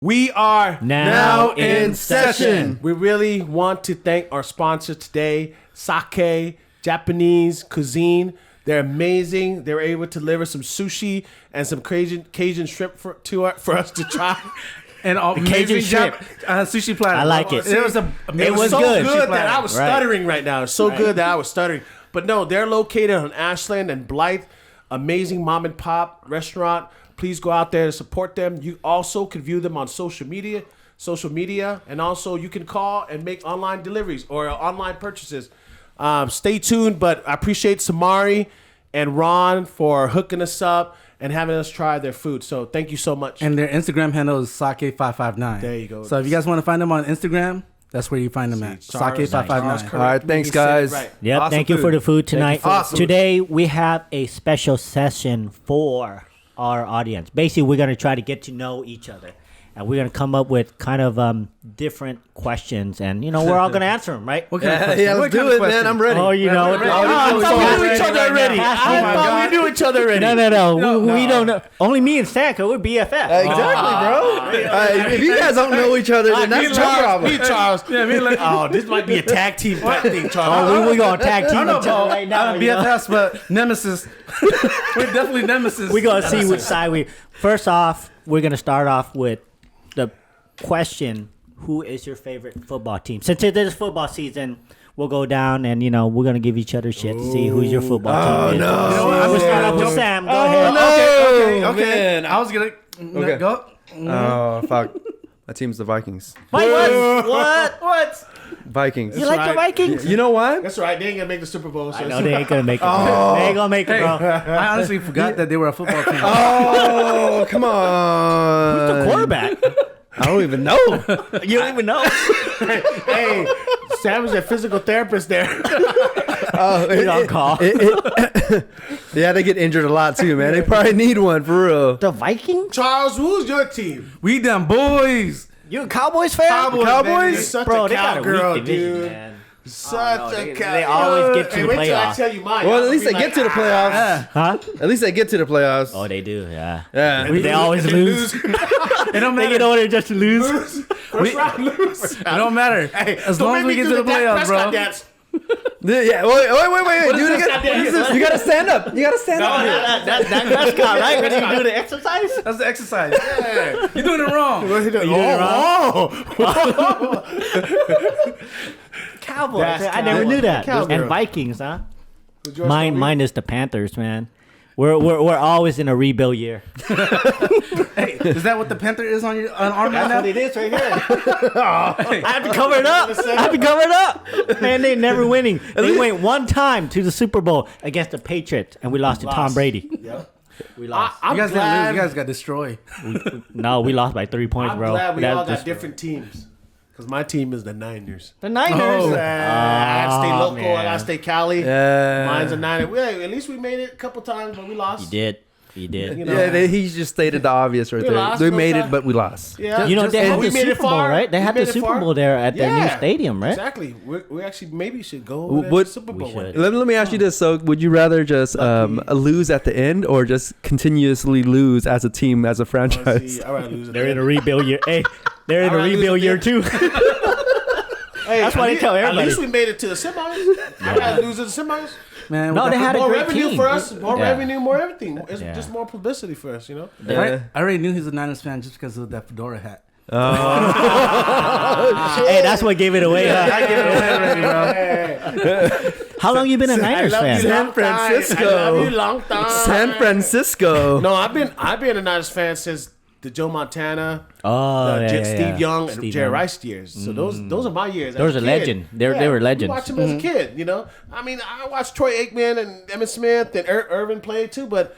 We are now in session. We really want to thank our sponsor today, Sake Japanese Cuisine. They're amazing. They were able to deliver some sushi and some Cajun shrimp for us to try. And Cajun shrimp sushi platter. I like it. It was so good that I was stuttering right now. It's so good that I was stuttering. But no, they're located on Ashland and Blythe. Amazing mom and pop restaurant. Please go out there and support them. You also can view them on social media, and also you can call and make online deliveries or online purchases. Stay tuned, but I appreciate Samari and Ron for hooking us up and having us try their food. So thank you so much. And their Instagram handle is Sake559. There you go. So if you guys want to find them on Instagram, that's where you find them at. Sake559. All right, thanks, guys. Right. Yep, Awesome thank you for the food tonight. Awesome. Today, we have a special session for our audience. Basically, we're going to try to get to know each other. And we're going to come up with kind of different questions. And, we're all going to answer them, right? What kind of question? Yeah, let's do it, man. I'm ready. Oh, you know. I thought we knew each other already. I thought we knew each other already. No. We don't know. Only me and Sanka, we're BFF. Exactly, bro. If you guys don't know each other, then that's your problem. Me, Charles. Oh, this might be a tag team type thing, Charles. Oh, we're going to tag team I don't each know other about right now. BFFs, but nemesis. We're definitely nemesis. We're going to see which side we... First off, we're going to start off with the question, who is your favorite football team? Since it is football season, we'll go down and, we're going to give each other shit to see who's your football team. no. We'll start off with Sam. Go ahead. No. Okay. Man. I was going to go. Oh, fuck. My team's the Vikings. What? Vikings. You like the Vikings? You know why? That's right. They ain't going to make the Super Bowl. So I know they ain't going to make it. Bro. They ain't going to make it, bro. I honestly forgot that they were a football team. Oh, come on. Who's the quarterback? I don't even know. You don't even know. Hey, Sam is a physical therapist there. He's on call. Yeah, they get injured a lot too, man. They probably need one for real. The Vikings? Charles, who's your team? We them boys. You a Cowboys fan? Cowboys? Man, you're such Bro, a they got a cowgirl, weak division, dude. man. Such a cowgirl. They always get to Hey, the wait till I playoffs. tell you mine. Well, at least they get to the playoffs. Huh? At least they get to the playoffs. Oh, they do, yeah. Yeah. They always lose. It don't They matter. get over there just to lose. First round lose. It don't matter. Hey, As don't long as make we me get do to the Dak playoffs, Prescott bro. dance. Yeah. Wait. Do it again. You gotta stand up. You gotta stand up. That's Prescott, right? When you do the exercise? That's the exercise. Yeah. You're doing it wrong. You doing Cowboys. That's I never knew that. Cowgirl. And Vikings, huh? Who's yours, Mine Kobe? is the Panthers, man. We're always in a rebuild year. Hey, is that what the Panther is on your arm right now? it is right here. I have to cover it up. Man, they never winning. They went one time to the Super Bowl against the Patriots, and we lost to Tom Brady. Yep. We lost. I'm You guys didn't glad, lose. You guys got destroyed. No, we lost by 3 points, I'm bro. glad we all got That's- different teams. Because my team is the Niners. The Niners. Oh. I gotta stay local. man. I gotta stay Cali. Yeah. Mine's the Niners. At least we made it a couple times, but we lost. You did. You know, Yeah, he just stated the obvious right We there. lost, They no made shot. it, but we lost. Yeah. You know, they And had we the made it Super Bowl, far. right? They We had made the it Super far. Bowl there at their new Yeah. stadium, right? Exactly. We actually maybe should go Would- over to the Super we Bowl one. should. Let me ask you this. So, would you rather just lose at the end or just continuously lose as a team, as a franchise? I rather lose it. They're in a rebuild year. Hey, they're in a I'd rather lose rebuild it year there. too. Hey, That's why they tell At everybody. least we made it to the semis. I'd rather lose to the semis. Man, No, they had a More great revenue team. for us. More Yeah. revenue, more everything. It's Yeah. just more publicity for us, you know? Yeah. I already knew he was a Niners fan just because of that fedora hat. Hey, that's what gave it away. Huh? I give it away already, bro. How long you been a Niners fan? San Francisco. I love you long time. San Francisco. No, I've been a Niners fan since the Joe Montana, Oh, Steve Young, and Steve Jerry Young. Rice years. So those are my years. Those as are a kid. legend. They were legends. We watched them as a kid, you know. I mean, I watched Troy Aikman and Emmitt Smith and Irvin play too, but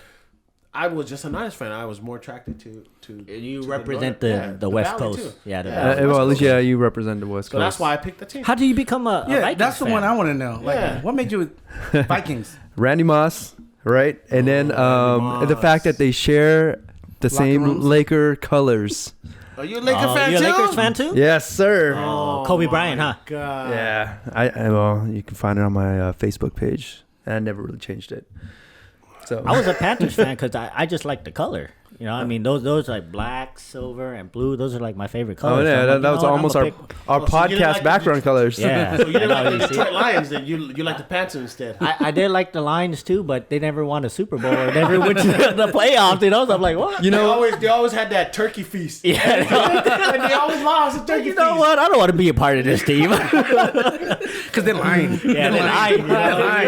I was just a Niners fan. I was more attracted to You to represent North. the West Valley, Coast. too. Yeah, the Yeah. Valley. Well, at least you represent the West So Coast. that's why I picked the team. How do you become a Yeah, Vikings that's the fan? one I want to know. Like, Yeah. what made you Vikings? Randy Moss, right? And then Randy the fact that they share the same rooms? Laker colors. Are you a Laker Oh, fan you a too? Lakers fan too? Yes, sir. Oh, Kobe Bryant, huh? God. Yeah, well, you can find it on my Facebook page. I never really changed it. So I was a Panthers fan because I just like the color. You know, I mean, those like black, silver, and blue. Those are like my favorite colors. Oh yeah, So I'm that like, was you know what, almost I'm our gonna pick- our Oh, so you didn't podcast like the background colors. Yeah. So you didn't I know like the you see. Detroit Lions, then you like the Panthers instead. I did like the Lions too, but they never won a Super Bowl or never went to the playoffs. You know, so I'm like, what? You know, They always had that turkey feast. Yeah. And they always lost a turkey You know feast. what? I don't want to be a part of this team. Because they're lying. Yeah, they're lying.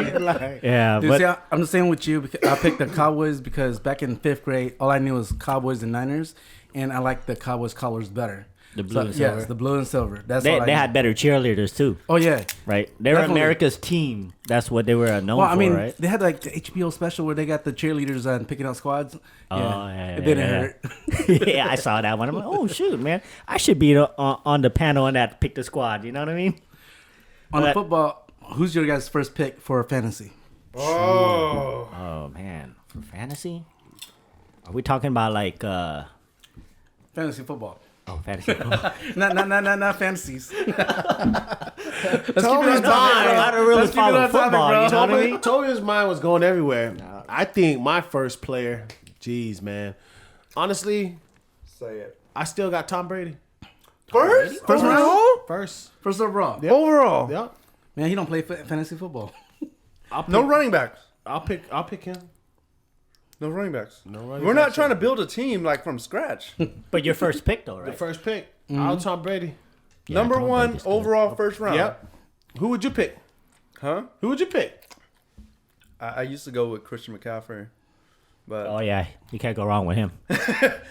You know? Lying. Yeah, Dude, but see, I'm the same with you. Because I picked the Cowboys because back in 5th grade, all I knew was Cowboys and Niners, and I like the Cowboys colors better. the blue and silver. Yes, the blue and silver. That's They all I knew. had better cheerleaders too, Oh yeah. right? They were Definitely. America's team. That's what they were known Well, I for, mean, right? they had like the HBO special where they got the cheerleaders picking out squads. Oh, yeah, it didn't yeah. hurt. Yeah, I saw that one. I'm like, oh shoot, man, I should be on the panel on that pick the squad. You know what I mean? On the But- football, who's your guys' first pick for fantasy? Oh man, for fantasy, are we talking about like Fantasy football. fantasy? Not fantasies. Toby's I don't really Let's keep it follow on topic, football. bro. You know what I mean? Toby's mind was going everywhere. I think my first player, jeez, man. Honestly, say it. I still got Tom Brady. First round? First. First overall. Yep. Overall, Yep. Man, he don't play fantasy football. I'll pick, no running backs. I'll pick him. No running backs. No running We're not backs. trying to build a team like from scratch. But your first pick though, The right? first pick. I'll Tom Brady. Yeah, Number Tom one Brady's good. overall first round. Yep. Who would you pick? Huh? Who would you pick? I used to go with Christian McCaffrey, but Oh yeah, you can't go wrong with him.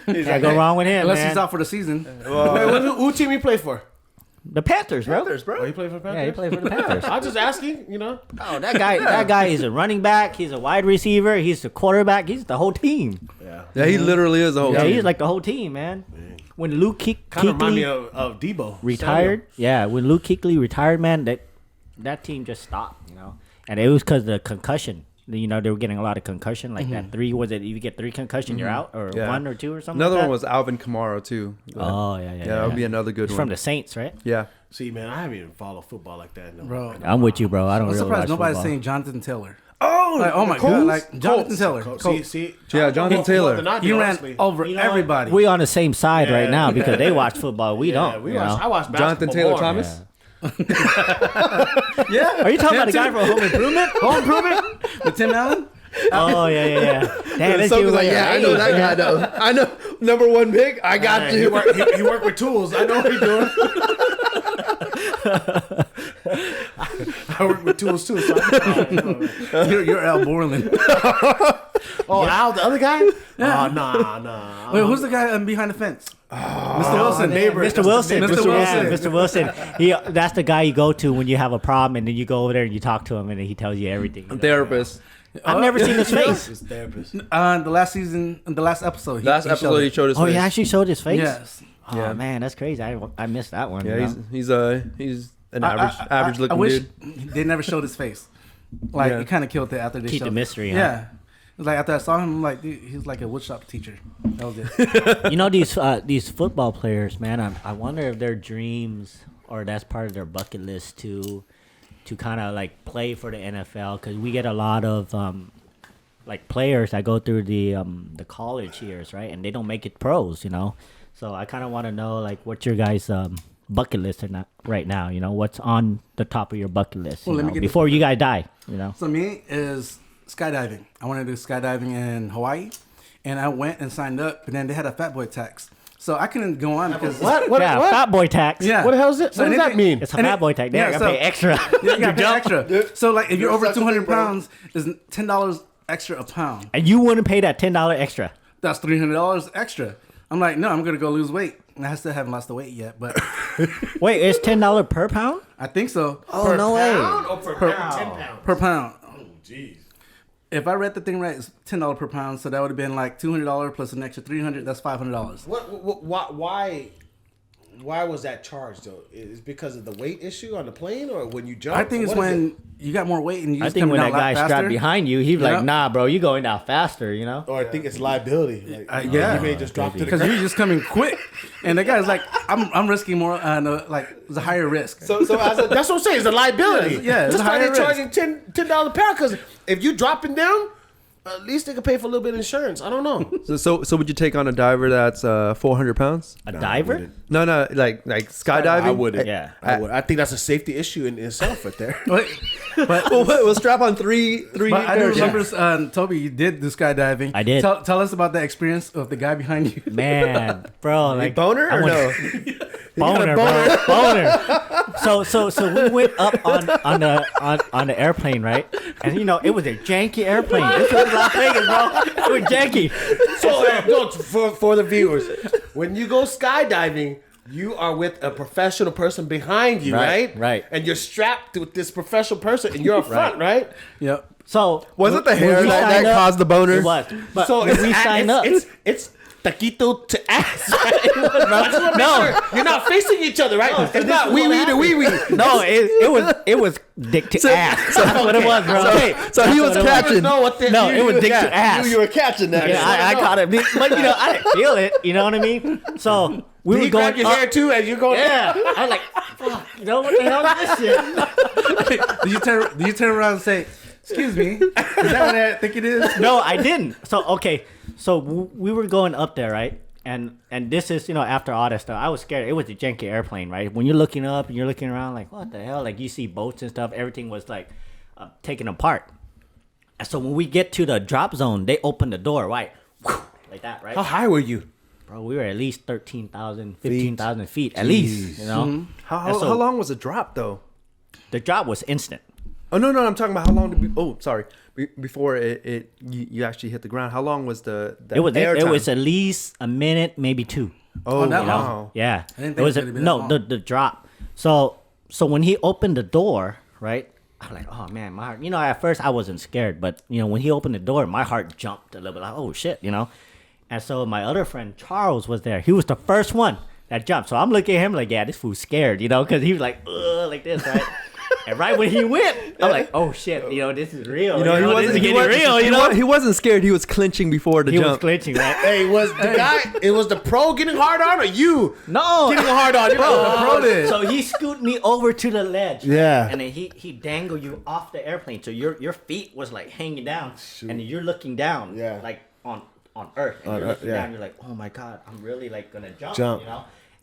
he's Can't go wrong with him, Unless man. he's out for the season. Wait, who team he play for? The Panthers, bro. Panthers, bro. Oh, he played for the Panthers? Yeah, he played for the Panthers. I'm just asking, you know. Oh, that guy is a running back. He's a wide receiver. He's the quarterback. He's the whole team. Yeah, he literally is the whole Yeah, team. he's like the whole team, man. When Luke Kind of remind me Kuechly of Debo. retired, yeah, when Luke Kuechly retired, man, that team just stopped, you know. And it was because of the concussion. You know, they were getting a lot of concussion, like that. Was it you get 3 concussion, you're out, or Yeah. 1 or 2 or something? Another like one that? was Alvin Kamara too. Oh yeah. yeah, that would be another good He's one. from the Saints, right? Yeah, See, man, I haven't even followed football like that. No. Bro. I'm with you, bro. I don't I'm really surprised watch nobody's football. saying Jonathan Taylor. Oh, Like, oh my god, like Jonathan Taylor. See, Yeah, Jonathan Taylor. He ran over You know what? everybody. We on the same side Yeah. right now because they watch football. We don't. We you watch, know? I watch basketball Jonathan Taylor more. Thomas. yeah. Are you talking about the guy from Home Improvement? Home Improvement? With Tim Allen? Oh yeah. Damn, this So dude was like, was yeah, I know that guy though. I know number one pick. I got Hey, you. he work with tools. I know what he's doing. I work with tools too. So I know. You're Al Borland. Oh, Al, the other guy? Oh, nah. Wait, who's the guy behind the fence? Mr. Wilson. Mr. Wilson. Mr. Yeah, Wilson. Mr. Wilson. That's the guy you go to when you have a problem, and then you go over there and you talk to him, and then he tells you everything. Therapist. I've never seen his face. His therapist. The last season, the last episode. Last episode he showed his Oh, face. he actually showed his face. Yes. Oh Yeah. man, that's crazy. I missed that one. Yeah, you know? he's an average I looking wish dude. they never showed his face. Like Yeah. it kind of killed it after they Keep showed the mystery, huh? Yeah. It was like after I saw him, I'm like, dude, he was like a woodshop teacher. That was it. You know these football players, man. I wonder if their dreams or that's part of their bucket list to kind of like play for the NFL because we get a lot of like players that go through the college years, right? And they don't make it pros, you know. So I kind of want to know like what's your guys' bucket list or not right now? You know, what's on the top of your bucket list Well, you let me know, get before you guys die? You know. So me is skydiving. I want to do skydiving in Hawaii, and I went and signed up, and then they had a fat boy tax, so I couldn't go on because What? Yeah, fat boy tax. Yeah. What the hell is it? So What does that anything- mean? It's a And fat it- boy tax. They yeah, gotta so- pay extra. you got to pay extra. So like if you're over such a 200 big bro. pounds, is $10 extra a pound. And you wouldn't pay that $10 extra. That's $300 extra. I'm like, no, I'm gonna go lose weight. And I still haven't lost the weight yet, but Wait, it's $10 per pound? I think so. Oh no Pound way! or per pound? 10 pounds. Per pound. Oh, jeez. If I read the thing right, it's $10 per pound, so that would have been like $200 plus an extra $300. That's $500. Why was that charged though? Is it because of the weight issue on the plane, or when you jump? I think it's What is when it? you got more weight and you I just think coming when down that a lot guy faster. strapped behind you, he's Yeah. like, "Nah, bro, you going down faster," you know? Or I think it's liability. Like, yeah. you may just drop to the Because ground. you're just coming quick, and the guy's like, "I'm risking more, like it's a higher risk." So as a, that's what I'm saying. It's a liability. Yeah, it's That's a why higher they're charging $10 a pound. Because if you dropping down, At least they could pay for a little bit of insurance. I don't know. So would you take on a diver that's 400 pounds? A diver? No, like skydiving. I wouldn't. Yeah. I would. I think that's a safety issue in itself, right there. But We'll strap on three. But I do remember, Toby, you did do skydiving. I did. Tell us about the experience of the guy behind you. Man, bro, like boner or no? Boner, bro, boner. So we went up on the airplane, right? And it was a janky airplane. This was Las Vegas, bro. It was janky. So for the viewers, when you go skydiving, you are with a professional person behind you, right? Right. And you're strapped with this professional person, and you're up front, right? Yep. So Was it the hair when we that signed up- caused the boner? It was. But So when we signed up, It's taquito to ass. Right? I just want to make sure you're not facing each other, right? It's not wee wee to wee wee. no, it was dick to ass. That's what it was, bro. So he was catching. No, it was dick to ass. You were catching that. Yeah, I caught it, but I didn't feel it. You know what I mean? So we Did were you grab going your up. hair too as you're going? Yeah, I was like, fuck. What the hell is this shit? Did you turn around and say, "Excuse me"? Is that what I think it is? No, I didn't. So we were going up there, right? And this is after all that stuff, I was scared. It was a janky airplane, right? When you're looking up and you're looking around, like what the hell? Like you see boats and stuff. Everything was like taken apart. And so when we get to the drop zone, they open the door, right? Like that, right? How high were you? Bro, we were at least 13,000, 15,000 feet, at least. Mm-hmm. How long was the drop though? The drop was instant. Oh no, I'm talking about how long before you actually hit the ground. How long was the It was air it time? was at least a minute, maybe two. Oh that wow. long? Yeah, I didn't think it was it was gonna be that no long. the drop. So when he opened the door, right? I'm like, oh man, my heart. At first I wasn't scared, but when he opened the door, my heart jumped a little bit. Like, oh shit, And so my other friend Charles was there. He was the first one that jumped. So I'm looking at him like, yeah, this fool's scared, because he was like, like this, right? And right when he went, I'm like, oh shit, this is real. This is getting real. He wasn't scared. He was clinching before the He was jump. clinching, right? Hey, was the guy? It was the pro getting hard on, or you No, getting hard on? The pro did. So he scooted me over to the ledge. Yeah. And then he dangled you off the airplane. So your feet was like hanging down. And you're looking down. Yeah. Like on earth. And you're looking down. You're like, oh my God, I'm really like gonna jump.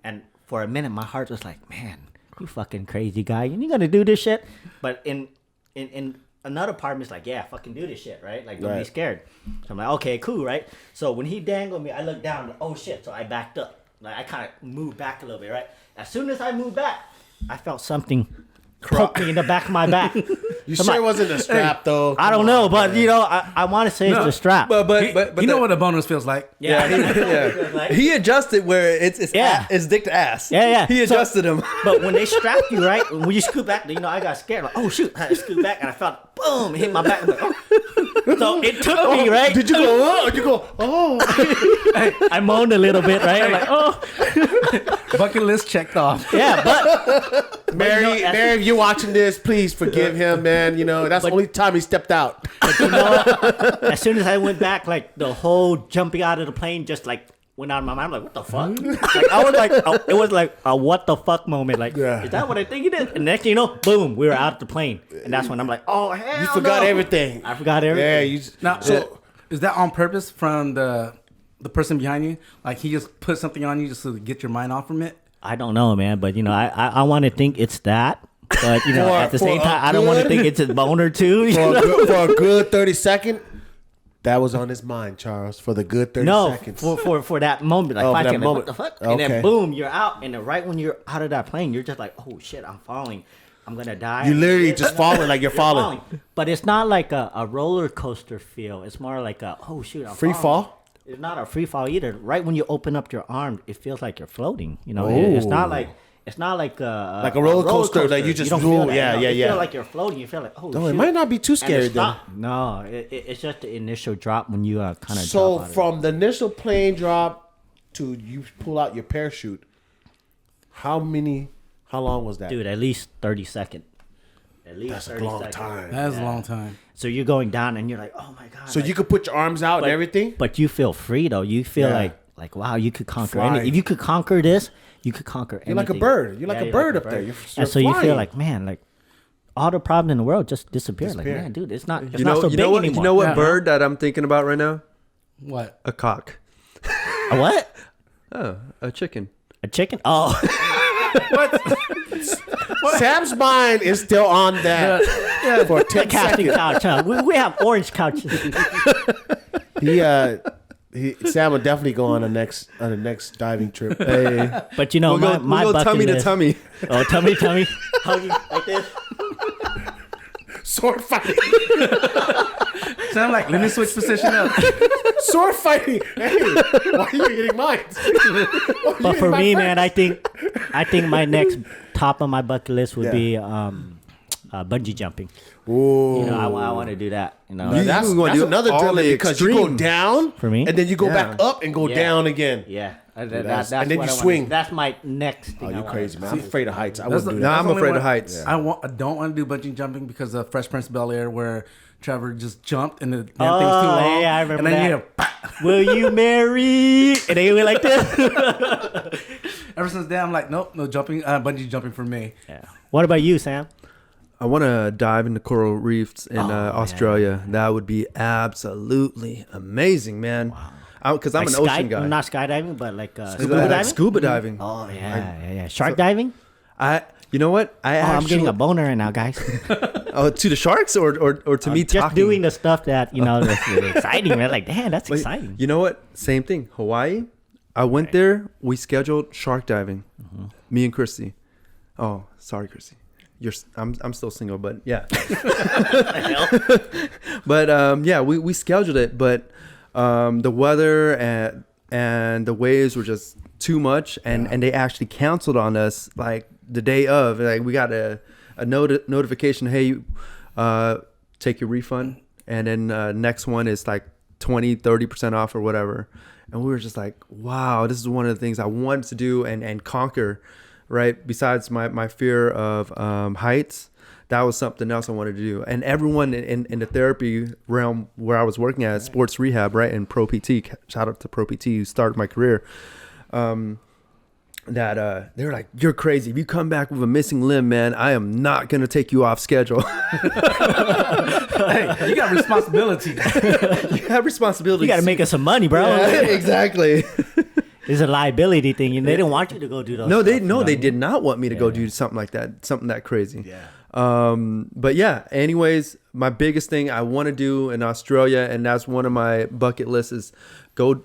And for a minute my heart was like, man, you fucking crazy guy. You gonna do this shit? But in another part of me is like, yeah, fucking do this shit, right? Like don't be scared. So I'm like, okay, cool, right? So when he dangled me, I looked down, like, oh shit. So I backed up. Like I kind of moved back a little bit, right? As soon as I moved back, I felt something poke me in the back of my back. You sure it wasn't a strap though? I don't know, but I want to say it's the strap. But You know what a bonus feels like? Yeah. he adjusted where it's Yeah. it's dick to ass. Yeah. He So- adjusted him. But when they strap you, right? When you scoot back, I got scared. Like, oh shoot! I scoot back and I felt boom, hit my back. I'm like, oh. So it took me, right? Did you go? Oh, you go? Oh. I moaned a little bit, right? I'm like, oh, Bucket list checked off. yeah. But Mary, if you're watching this, please forgive him, man. That's the only time he stepped out. as soon as I went back, like the whole jumping out of the plane just like went out of my mind. I'm like, what the fuck? Like I was like, it was like a what the fuck moment. Like, is that what I think it is? And next thing you know, boom, we were out of the plane. And that's when I'm like, oh hell, You forgot no. everything. I forgot everything. Yeah, you. Now, is that on purpose from the person behind you? Like he just put something on you just to get your mind off from it? I don't know, man, but I want to think it's that. But at the same for time, a I don't want to good- think it's a boner too. For a good 30-second, that was on his mind, Charles. For the good 30 No, seconds. for that moment, like Oh, for 5 that seconds, like, what moment. the fuck? Okay. And then boom, you're out. And then right when you're out of that plane, you're just like, oh shit, I'm falling. I'm gonna die. You literally just falling like you're falling. But it's not like a roller coaster feel. It's more like a oh shoot, I'm Free falling. fall? It's not a free fall either. Right when you open up your arm, it feels like you're floating. Oh. It's not like a roller coaster that you just don't roll. feel that, Yeah, You yeah. feel like you're floating. You feel like oh. No, shit. it might not be too And scary it's though. not- No, it's just the initial drop when you kind of. So drop out from the initial plane drop to you pull out your parachute, how long was that? dude, at least 30 seconds. At least That's a 30 long seconds. time. That's a long time. So you're going down and you're like, oh my god. So like, you could put your arms out and everything? But you feel free though. You feel Yeah. like wow, you could conquer Fly. anything. If you could conquer this, you could conquer anything. You're like a bird. You're like a bird up there. You're and so you flying. feel like, man, like all the problems in the world just disappear. Like, Disappear. man, dude, it's not so you big know what? anymore. You know what bird that I'm thinking about right now? What? A cock. A what? Oh, a chicken. A chicken? Oh. Sam's mind is still on that for 10 Casting seconds. couch, huh? We have orange couches. Sam would definitely go on the next diving trip. Hey, But you know, we'll my go bucket tummy list. to tummy. Oh, tummy. Hug you like this. Sword fighting. So I'm like, let me switch position up. Sword fighting. Hey, why are you hitting mine? But for me, man, I think my next top of my bucket list would be bungee jumping. Ooh. You know, I want to do that. You know, That's You wanna do another all drilling the because you go extremes. down For me? and then you go Yeah. back up and go Yeah. down again. yeah. And That's then what you I swing. wanna, that's my next thing. Oh, I you wanna crazy, do. man. I'm afraid of heights. I That's wouldn't do the- that. I'm only afraid one- of heights. I don't want to do bungee jumping because of Fresh Prince of Bel-Air where Trevor just jumped and the damn Oh, thing's too long. yeah, I remember and then that. Will you marry? And they went like this. ever since then, I'm like, nope, no jumping, bungee jumping for me. Yeah. What about you, Sam? I want to dive into coral reefs in Australia. That would be absolutely amazing, man. Wow. Because I'm Like an ocean guy. Not skydiving, but like scuba Like diving. scuba diving. Oh yeah. Shark diving. You know what? I'm getting a boner right now, guys. to the sharks or to me Just talking. doing the stuff that that's really exciting, man. Like, damn, that's Like, exciting. You know what? Same thing. Hawaii. I went there. We scheduled shark diving. Me and Christy. Oh, sorry, Christy. I'm still single, but yeah. But yeah, we scheduled it, but the weather and the waves were just too much, and they actually canceled on us like the day of. Like we got a notification, hey, take your refund, and then next one is like 20-30% off or whatever. And we were just like, wow, this is one of the things I wanted to do and conquer, right? Besides my fear of heights, that was something else I wanted to do. And everyone in the therapy realm where I was working at, sports rehab, right, and Pro PT, shout out to Pro PT who started my career, that they were like, you're crazy. If you come back with a missing limb, man, I am not going to take you off schedule. Hey, you got responsibility. You have responsibility. You got to make us some money, bro. Yeah, exactly. It's a liability thing. They didn't want you to go do those. No, stuff, you know? they did not want me to go do something like that, something that crazy. Yeah. But yeah, anyways, my biggest thing I want to do in Australia, and that's one of my bucket lists, is go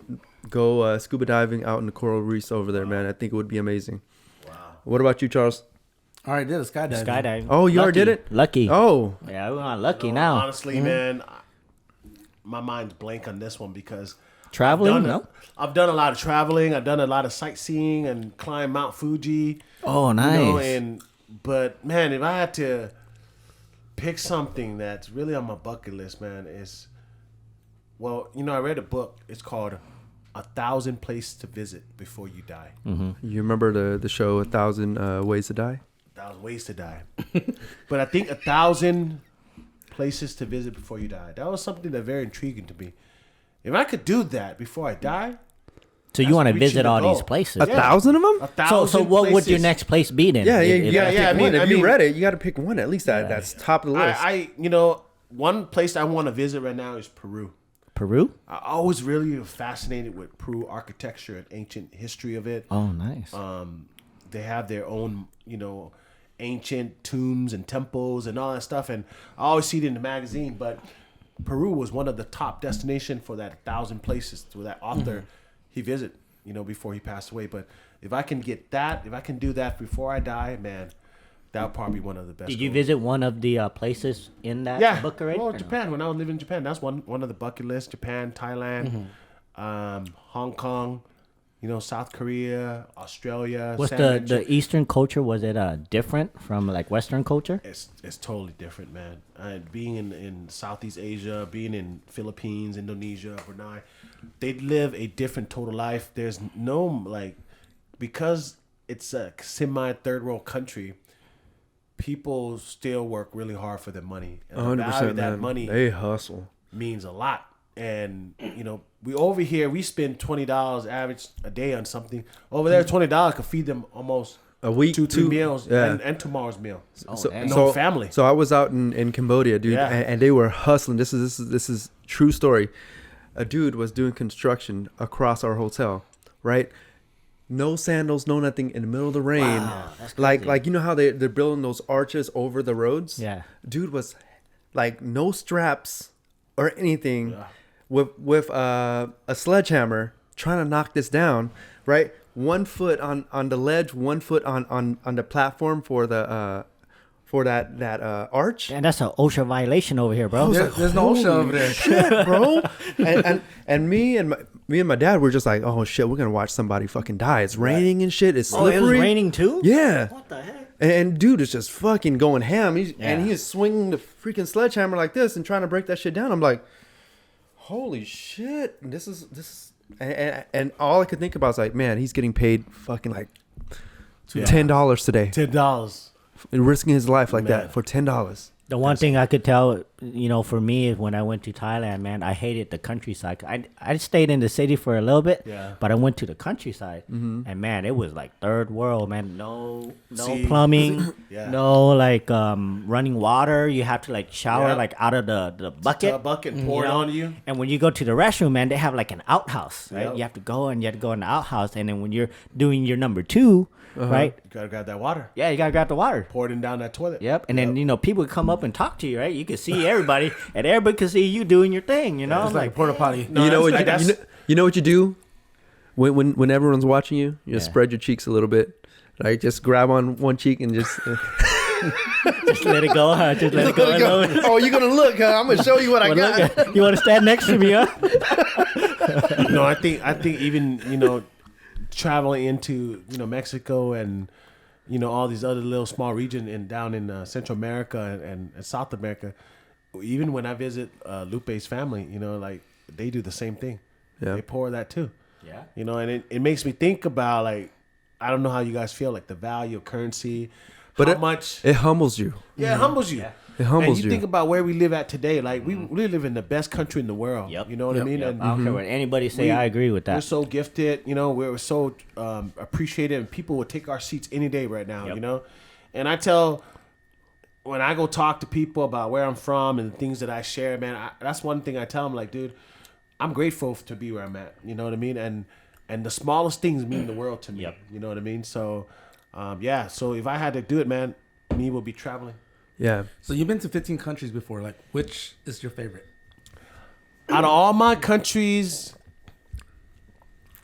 scuba diving out in the coral reefs over there, man. I think it would be amazing. Wow. What about you, Charles? I already did a skydiving. Skydiving. Oh, you already did it? Lucky. Oh, Yeah, we're on lucky now. Honestly, man, my mind's blank on this one because Traveling? I've done a lot of traveling. I've done a lot of sightseeing and climbed Mount Fuji. Oh, nice. But man, if I had to pick something that's really on my bucket list, man, is I read a book. It's called 1,000 Places to Visit Before You Die. you remember the show 1,000 Ways to Die? 1,000 Ways to Die. But I think 1,000 Places to Visit Before You Die. That was something that's very intriguing to me. If I could do that before I die. So you want to reaching visit the all goal. these places? 1,000 of them? 1,000 So what would your places. next place be then? Yeah, If- you gotta yeah, pick I one. mean- If you read it, you gotta pick one. At least that's top of the list. One place I want to visit right now is Peru. Peru? I always really fascinated with Peru architecture and ancient history of it. Oh, nice. They have their own, ancient tombs and temples and all that stuff. And I always see it in the magazine. But Peru was one of the top destinations for that 1,000 places to that author he visited, before he passed away. But if I can do that before I die, man, that would probably be one of the best. Did you goals. visit one of the places in that book already? Well, or no? Japan. When I was living in Japan, that's one of the bucket lists. Japan, Thailand, Hong Kong, South Korea, Australia. What's San the Eastern culture? Was it different from like Western culture? It's totally different, man. Being in Southeast Asia, being in Philippines, Indonesia, Brunei, they live a different total life. There's no because it's a semi third world country. People still work really hard for their money, and the value of that money They hustle. means a lot. And we over here we spend $20 average a day on something. Over there, $20 could feed them almost a week, 2-3 meals, yeah. and tomorrow's meal. Dang. No family. So I was out in Cambodia, dude, Yeah. and they were hustling. This is true story. A dude was doing construction across our hotel, right? No sandals, no nothing, in the middle of the rain. Wow, that's crazy. Like you know how they're building those arches over the roads? Yeah. Dude was like no straps or anything, Yeah. with a sledgehammer trying to knock this down, right? 1 foot on the ledge, 1 foot on the platform for the for that arch. And that's an OSHA violation over here, bro. There's no OSHA over there. Shit, bro. and me and my dad were just like, oh shit, we're gonna watch somebody fucking die. It's raining and shit. It's Oh, slippery. it was raining too? Yeah. What the heck? And dude is just fucking going ham. Yeah. And he is swinging the freaking sledgehammer like this and trying to break that shit down. I'm like, holy shit. This is and all I could think about is like, man, he's getting paid fucking like $10 today. $10. Risking his life like Man. that for $10. The one thing I could tell, for me is when I went to Thailand, man, I hated the countryside. I stayed in the city for a little bit, Yeah. but I went to the countryside, and man, it was like third world, man. No See, plumbing, yeah. no like running water. You have to like shower Yeah. like out of the bucket. A bucket and pour it on you. And when you go to the restroom, man, they have like an outhouse, right? Yep. You have to go in the outhouse, and then when you're doing your number 2, right? You gotta grab that water. Yeah, you gotta grab the water. Pour it in down that toilet. Yep, and then people would come up and talk to you, right? You could see everybody, and everybody could see you doing your thing, you know. It's like porta potty. No, you know what that's- you know what you do when everyone's watching you? You just Yeah. spread your cheeks a little bit. Right? Just grab on one cheek and just Just let it go, huh? Just let it go. Oh, you're gonna look, huh? I'm gonna show you what I got. You want to stand next to me, huh? No, I think even traveling into Mexico and all these other little small regions down in Central America and South America. Even when I visit Lupe's family, like they do the same thing. Yeah. They pour that too. Yeah. And it makes me think about like I don't know how you guys feel like the value of currency, But how it- much. It humbles you. Yeah, it humbles you. Yeah. It humbles and you. think about where we live at today. Like we live in the best country in the world. Yep. You know what I mean? Yep. And I don't care what anybody say. I agree with we're that. so gifted, we're so appreciated, and people would take our seats any day right now, Yep. And when I go talk to people about where I'm from and the things that I share, man, that's one thing I tell them, like, dude, I'm grateful to be where I'm at. You know what I mean? And the smallest things mean the world to me. Yep. You know what I mean? So, so if I had to do it, man, me will be traveling. Yeah. So you've been to 15 countries before. Like, which is your favorite? Out of all my countries,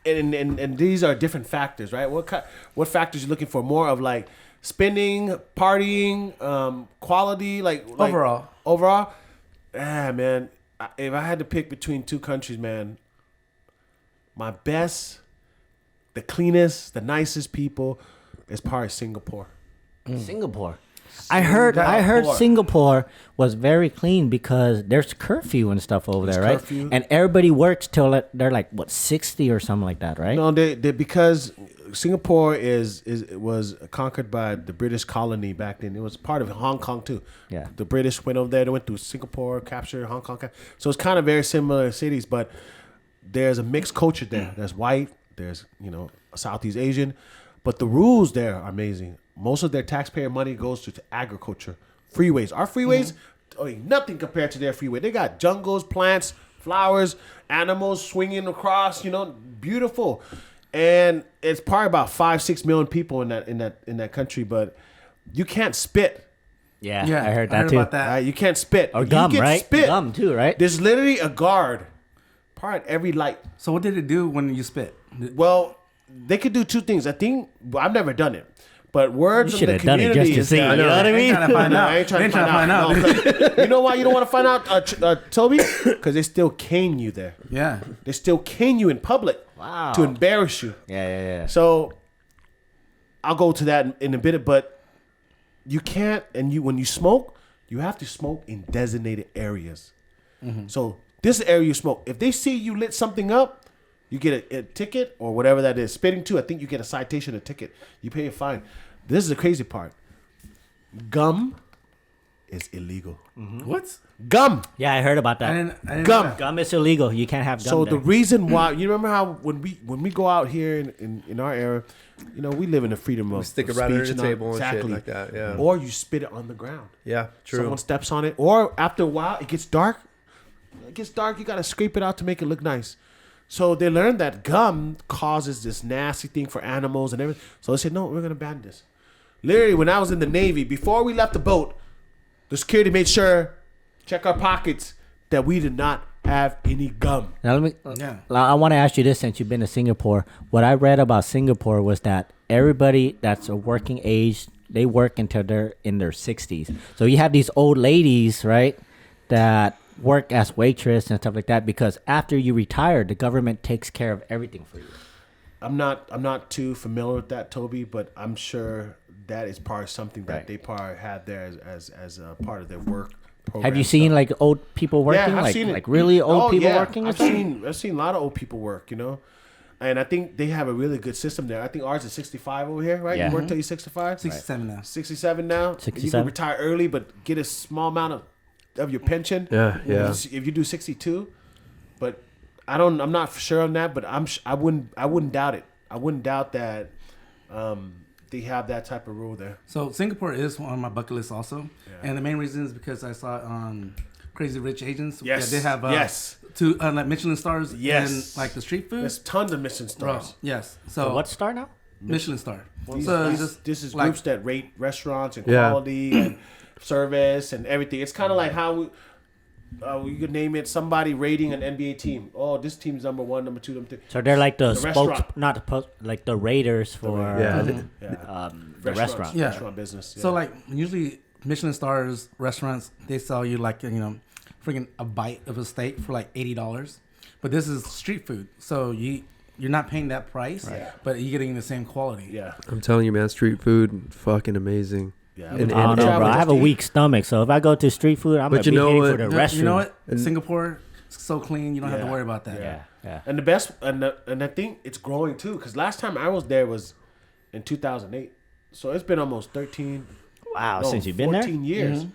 and these are different factors, right? What factors you looking for? More of like spending, partying, quality, like Overall. Overall, man. If I had to pick between two countries, man, my best, the cleanest, the nicest people is probably Singapore. Singapore. I heard Singapore was very clean because there's curfew and stuff over there, right? curfew. And everybody works till they're like 60 or something like that, right? No, they because Singapore was conquered by the British colony back then. It was part of Hong Kong too. Yeah. The British went over there. They went through Singapore, captured Hong Kong. So it's kind of very similar cities, but there's a mixed culture there. There's white. There's Southeast Asian, but the rules there are amazing. Most of their taxpayer money goes to agriculture. Freeways. Our freeways, nothing compared to their freeway. They got jungles, plants, flowers, animals swinging across. Beautiful. And it's probably about 5-6 million people in that country, but you can't spit. Yeah, I heard that too. about that. Right? You can't spit. Or You gum, get right? Spit. Gum too, right? There's literally a guard, probably at every light. So what did it do when you spit? Well, they could do two things. I think I've never done it, but words You of should the have done it community just to is see. that- You know what I Ain't mean? trying to find No, out. I ain't trying to find out. out. No, 'cause- you know why you don't want to find out, Toby? Because they still cane you there. Yeah. They still cane you in public Wow. to embarrass you. Yeah. So I'll go to that in a bit, but you can't. And when you smoke, you have to smoke in designated areas. So this area you smoke. If they see you lit something up, you get a ticket or whatever that is. Spitting too, I think you get a citation, a ticket. You pay a fine. This is the crazy part. Gum is illegal. What? Gum. Yeah, I heard about I that. didn't Gum. know that. Gum is illegal. You can't have gum. So there. the reason why, you remember how when we go out here in our era, we live in the freedom of stick it of right under speech the and table and shit like that, yeah. Or you spit it on the ground. Yeah, true. Someone steps on it, or after a while it gets dark. You gotta scrape it out to make it look nice. So they learned that gum causes this nasty thing for animals and everything. So they said, no, we're gonna ban this. Literally, when I was in the Navy, before we left the boat, the security made sure, check our pockets, that we did not have any gum. Now let me. Yeah. I want to ask you this: since you've been to Singapore, what I read about Singapore was that everybody that's a working age, they work until they're in their 60s. So you have these old ladies, right, that work as waitress and stuff like that, because after you retire, the government takes care of everything for you. I'm not too familiar with that, Toby, but I'm sure that is part of something that Right. they probably had there as a part of their work program. Have you seen stuff. like old people working, I've seen it. like really old people working? or I've something? seen a lot of old people work, and I think they have a really good system there. I think ours is 65 over here, right? Yeah. You work till you're 65, 67 now. 67 now. You 67. can retire early, but get a small amount of your pension. Yeah, yeah. If you do 62, but I'm not sure on that, but I wouldn't doubt it. I wouldn't doubt that. They have that type of rule there. So Singapore is on my bucket list also, and the main reason is because I saw it on Crazy Rich Asians. Yes. Yeah, they have Yes. two like Michelin Stars. Yes. And like the street food. There's tons of Michelin Bro, stars. yes. So So what star now? Michelin Star. This is like- groups that rate restaurants and Yeah. quality and service and everything. It's kind of like how you could name it somebody rating an NBA team. Oh, this team's number 1, number 2, number 3. So they're like the, restaurant. not the like the raiders for Yeah. the restaurant. Yeah. Restaurant business. So like usually Michelin Stars restaurants, they sell you like freaking a bite of a steak for like $80, but this is street food, so you're not paying that price, but you're getting the same quality. Yeah. I'm telling you, man, street food, fucking amazing. Yeah. And- I don't know, bro. I have a weak stomach, so if I go to street food, I'm But gonna you be know paying what? for the You restroom. know what? Singapore is so clean, you don't have to Yeah. worry about that. Yeah. And the best, and I think it's growing too, because last time I was there was in 2008. So it's been almost 13. Wow, no, since you've been there. 14 years.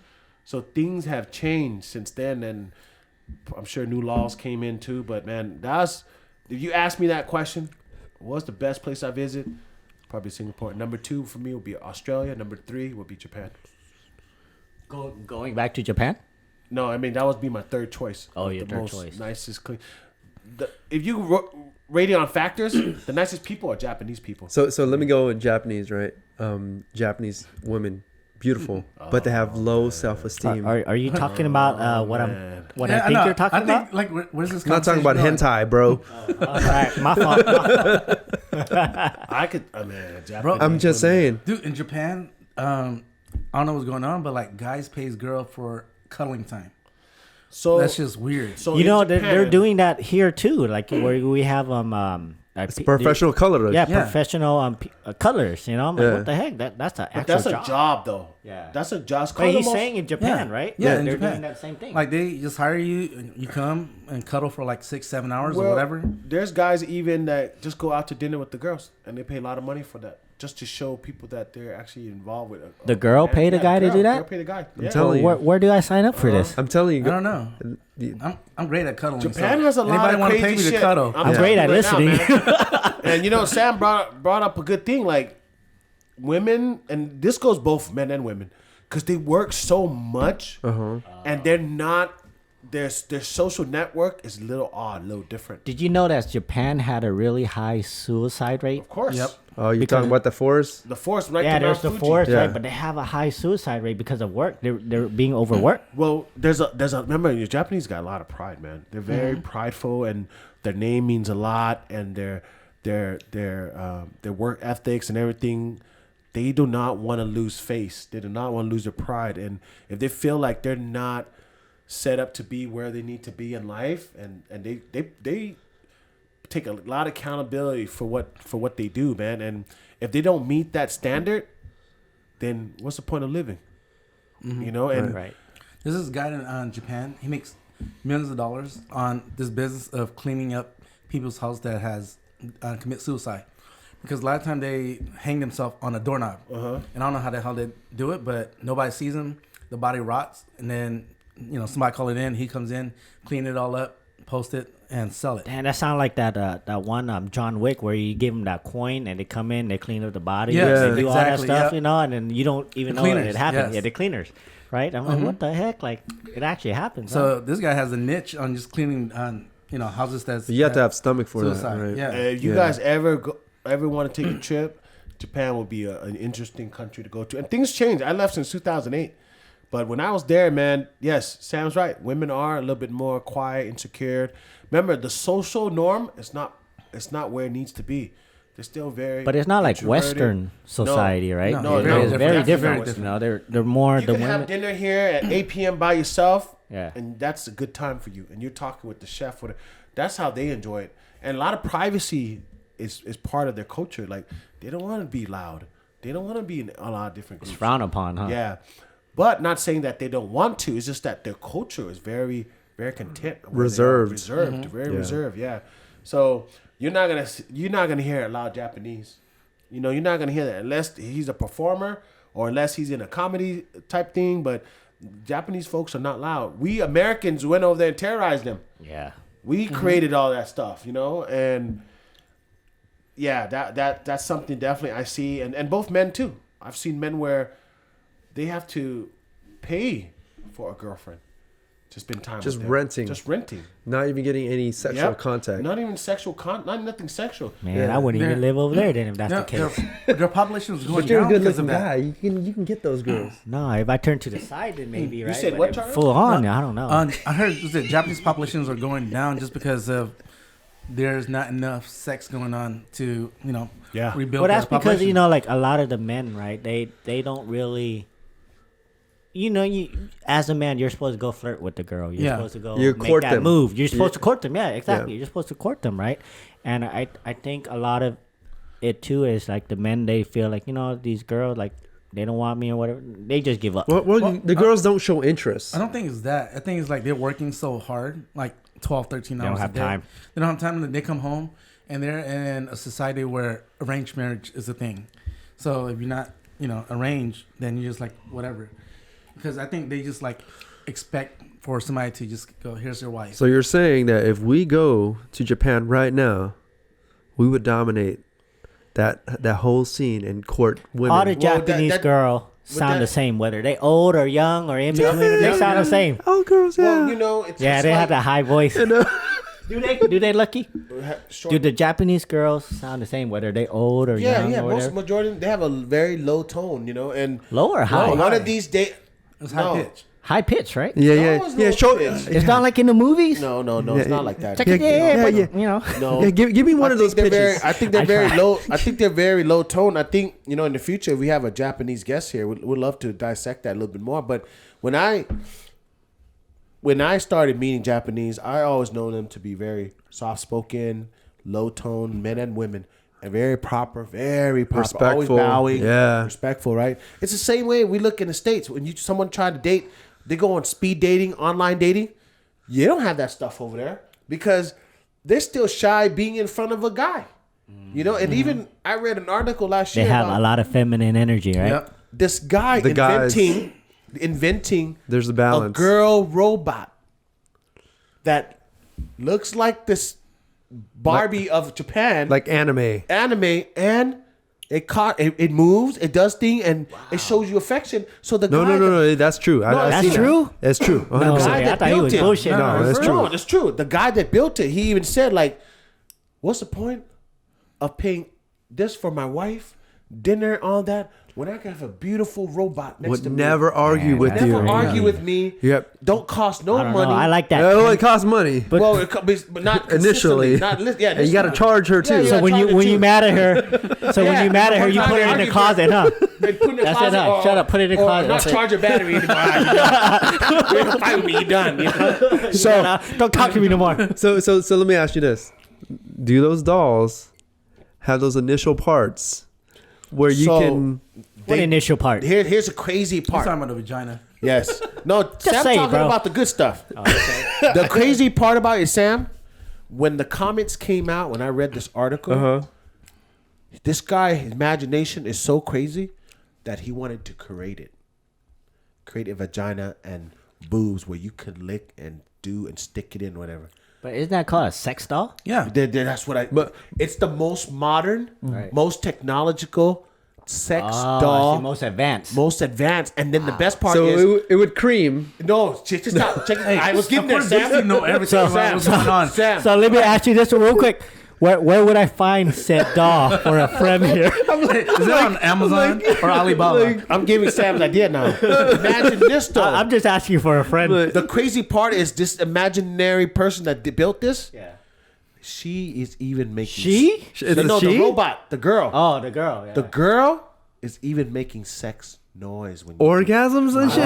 So things have changed since then, and I'm sure new laws came in too. But man, if you ask me that question, what's the best place I visit? Probably Singapore. Number 2 for me would be Australia. Number 3 would be Japan. Going back to Japan. No, I mean that would be my third choice. Oh, of your the third most choice. Nicest, clean. If you rate it on factors, the nicest people are Japanese people. So let me go with Japanese, right? Japanese women, beautiful, but they have low self-esteem. Are you talking about what man. I think you're talking about? Like, where's this? I'm not talking about conversation hentai, bro. All right, my fault. I could, Japanese. Bro, I'm just saying. going? Dude, in Japan, I don't know what's going on, but like guys pays girl for cuddling time. So That's just weird. So You in know, Japan, they're doing that here too. Like where we have It's professional color. Yeah, Yeah. professional colors. You know, I'm like, Yeah. what the heck? That's an But actual that's a job. job, though. Yeah. That's a job. But he's saying in Japan, right? Yeah, in they're Japan. doing that same thing. Like they just hire you, and you come and cuddle for like 6-7 hours or well, whatever. There's guys even that just go out to dinner with the girls, and they pay a lot of money for that, just to show people that they're actually involved with it. The girl pay the guy to do that? Girl pay the guy. Yeah. telling Well, you. where do I sign up for this? I'm telling you. I don't know. I'm great at cuddling. Japan so has a lot anybody of wanna crazy pay me shit. to cuddle? I'm great at listening. And you know, Sam brought up a good thing. Like women, and this goes both men and women, because they work so much, and they're not. Their social network is a little odd, a little different. Did you know that Japan had a really high suicide rate? Of course. Yep. Oh, you're Because- talking about the forest? The forest, right? Yeah, to there's Mount the Fuji. forest, Yeah. right? But they have a high suicide rate because of work. They're being overworked. Well, there's a remember the Japanese got a lot of pride, man. They're very prideful, and their name means a lot, and their work ethics and everything. They do not want to lose face. They do not want to lose their pride, and if they feel like they're not set up to be where they need to be in life, and they take a lot of accountability for what they do, man. And if they don't meet that standard, then what's the point of living? You know, and Right. There's this guy in Japan. He makes millions of dollars on this business of cleaning up people's house that has commit suicide. Because a lot of time they hang themselves on a doorknob. And I don't know how the hell they do it, but nobody sees them. the body rots, and then somebody call it in. He comes in, clean it all up, post it, and sell it. Damn, that sound like that one John Wick where you give them that coin and they come in, they clean up the body, Yeah, they do all that exactly, stuff, yep. And then you don't even know that cleaners, it happened. yes. Yeah, the cleaners, right? I'm like, what the heck? Like, it actually happens. So this guy has a niche on just cleaning houses that's You have to have stomach for suicide. that, right? Yeah. If you guys ever want to take a trip, Japan will be an interesting country to go to. And things change. I left since 2008. But when I was there, man, yes, Sam's right. Women are a little bit more quiet, insecure. Remember, the social norm is not where it needs to be. They're still very but it's not like introverted. Western society, right? No, It's very very different. different. Very You know, they're more You the can women. have dinner here at 8 p.m. by yourself, Yeah. and that's a good time for you. And you're talking with the chef. That's how they enjoy it. And a lot of privacy is part of their culture. Like, they don't want to be loud. They don't want to be in a lot of different groups. It's frowned upon, huh? Yeah. But not saying that they don't want to. It's just that their culture is very, very content. where they are. Reserved. Very Yeah. reserved, yeah. So you're not gonna hear a loud Japanese. You're not gonna hear that unless he's a performer or unless he's in a comedy type thing. But Japanese folks are not loud. We Americans went over there and terrorized them. Yeah. We created all that stuff, and yeah, that's something definitely I see, and both men too. I've seen men where they have to pay for a girlfriend to spend time Just with them. renting. Just renting. Not even getting any sexual Yep. contact. Not even sexual not nothing sexual. Man, Yeah. I wouldn't even They're- live over there then if that's the case. Their population is going But you're a down good because of looking that. guy. You can get those girls. No, if I turn to the side, then maybe, right? said But what, if Charles? full on, I don't know. I heard that Japanese populations are going down just because of there's not enough sex going on to Yeah. rebuild. Well, that's their because population. like a lot of the men, right? They don't really. You as a man, you're supposed to go flirt with the girl. You're Yeah. supposed to go You make court that them. move. You're supposed to court them. Yeah, exactly. Yeah. You're supposed to court them, right? And I think a lot of it too is like the men, they feel like these girls, like they don't want me or whatever. They just give up. Well, the girls don't show interest. I don't think it's that. I think it's like they're working so hard, like 12, 13 They don't hours have a day. time. They don't have time. They come home and they're in a society where arranged marriage is a thing. So if you're not, arranged, then you're just like whatever. Because I think they just like expect for somebody to just go, here's your wife. So you're saying that if we go to Japan right now, we would dominate that whole scene and court women. All the Japanese girl sound that- the same, whether they old or young or in between. They sound the same. Oh, girls, yeah. Well, it's Yeah, just they like, have that high voice. Do they Lucky? short- Do the Japanese girls sound the same, whether they old or young or most whatever? majority they have a very low tone, and Low or high? one of these days It's high pitch. High pitch, right? yeah, No, yeah, it's yeah. low Show. pitch. It's not like in the movies. No, Yeah, it's not like that. Yeah, but, you know. No, Yeah, give me one I of those think they're pitches. I think they're I very try. low. I think they're very low tone. I think in the future if we have a Japanese guest here, we'd love to dissect that a little bit more. But when I started meeting Japanese, I always known them to be very soft spoken, low tone men and women, and very proper, always Respectful, bowing, yeah. respectful. Right? It's the same way we look in the States when someone try to date, they go on speed dating, online dating. You don't have that stuff over there because they're still shy being in front of a guy. And even I read an article last They year have about a lot of feminine energy, right? Yep. this guy The guys. inventing There's a a balance. girl robot that looks like this Barbie of Japan, like anime. and it moves, it does thing, and it shows you affection. So the No, guy no. That's true. I've that's seen that. true? That's true. 100%. No, guy I that thought he built was it. bullshitting. No, that's true. No, that's true. The guy that built it, he even said, like, what's the point of paying this for my wife, dinner, all that, when I can have a beautiful robot next Would to me? never argue with that's you. Never crazy. argue with me. Yep. Don't cost no I don't money. know. I like that. It only costs money. Well, but not Initially. Not, And you got to charge her too. Yeah, So yeah. when tried it you too. mad at her, you mad at her, you one put time it in they the argued closet, huh? They put in the That's closet. enough. Shut up. Put it in the or closet. Not That's it. charge your battery anymore. You're gonna fight with me. You're done. So Don't talk to me no more. So let me ask you this: do those dolls have those initial parts where you So- can? What initial part? here's a crazy He's part. talking about the vagina. Yes. No, Sam's say it, talking bro. about the good stuff. The crazy part about it, Sam, when the comments came out, when I read this article, this guy's imagination is so crazy that he wanted to create it. create a vagina and boobs where you could lick and do and stick it in, whatever. But isn't that called a sex doll? Yeah. That's what I. But it's the most modern, most technological sex Oh, doll, most advanced. most advanced. And then the best part So is it would cream. no. Check this out. Check. I was giving there, Of course, Sam. you know everything about what's going on. Sam. So let me ask you this real quick. Where would I find said doll for a friend here? Is it on Amazon or Alibaba? I'm giving Sam an idea now. Imagine this though. I'm just asking for a friend. The crazy part is this imaginary person that built this. Yeah. She is even making. She? Is it No, she? the robot, the girl. Oh, the girl. Yeah. The girl is even making sex noise when you Orgasms and shit.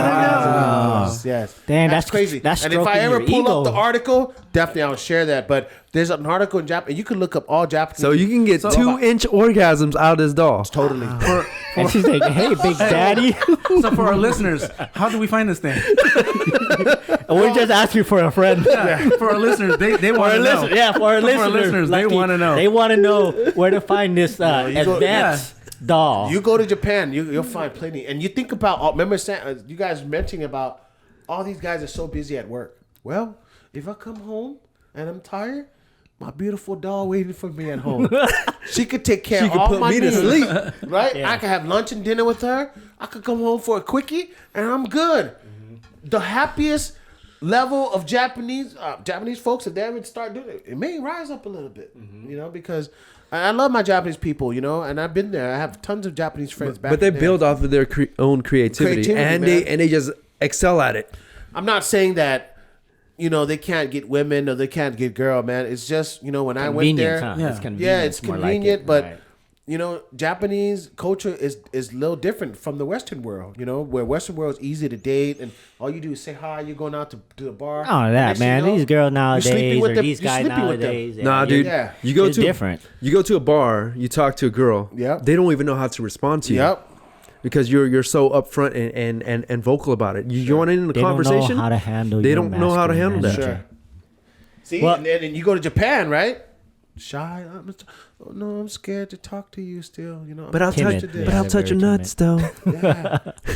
Yes. Damn, that's that's- crazy. that's and if I stroking ever your pull ego. up the article, definitely I'll share that. But there's an article in Japan. You can look up all Japanese. So you can get 2-inch orgasms out of this doll. totally. And she's like, "Hey, Big Daddy." So for our listeners, how do we find this thing? We're just asking for a friend. Yeah, for our listeners, they want to know. For our listeners, they wanna know. They want to know where to find this you go- advanced doll. You go to Japan, you'll find plenty. And you think about, remember you guys mentioning about all these guys are so busy at work. Well, if I come home and I'm tired, my beautiful doll waiting for me at home. She could take care She of could all put my me to needs, sleep. right? Yeah. I could have lunch and dinner with her. I could come home for a quickie, and I'm good. The happiest level of Japanese folks, if they ever start doing it, it may rise up a little bit, because I love my Japanese people, and I've been there. I have tons of Japanese friends back. But they in there. build off of their own creativity, and man. they just excel at it. I'm not saying that they can't get women or they can't get girl, man. It's just when I went there, Huh? Yeah. It's convenient. yeah, it's more like convenient, it. but Right. Japanese culture is a little different from the Western world. Where Western world is easy to date, and all you do is say hi. You're going out to the bar. Oh, that Next thing man. you know, These girls sleeping nowadays, with or them- these you're guys sleeping with them. nowadays. Nah, yeah, dude. Yeah. You go It's to different. You go to a bar. You talk to a girl. Yep. They don't even know how to respond to you. Yep. Because you're so upfront and vocal about it. You join in the They conversation. don't know how to handle. They your don't know how to handle that. masculine Sure. See, Well- and then you go to Japan, right? Shy. I'm scared to talk to you still. But I'll Timid. touch. Yeah, But I'll they're touch your very nuts though.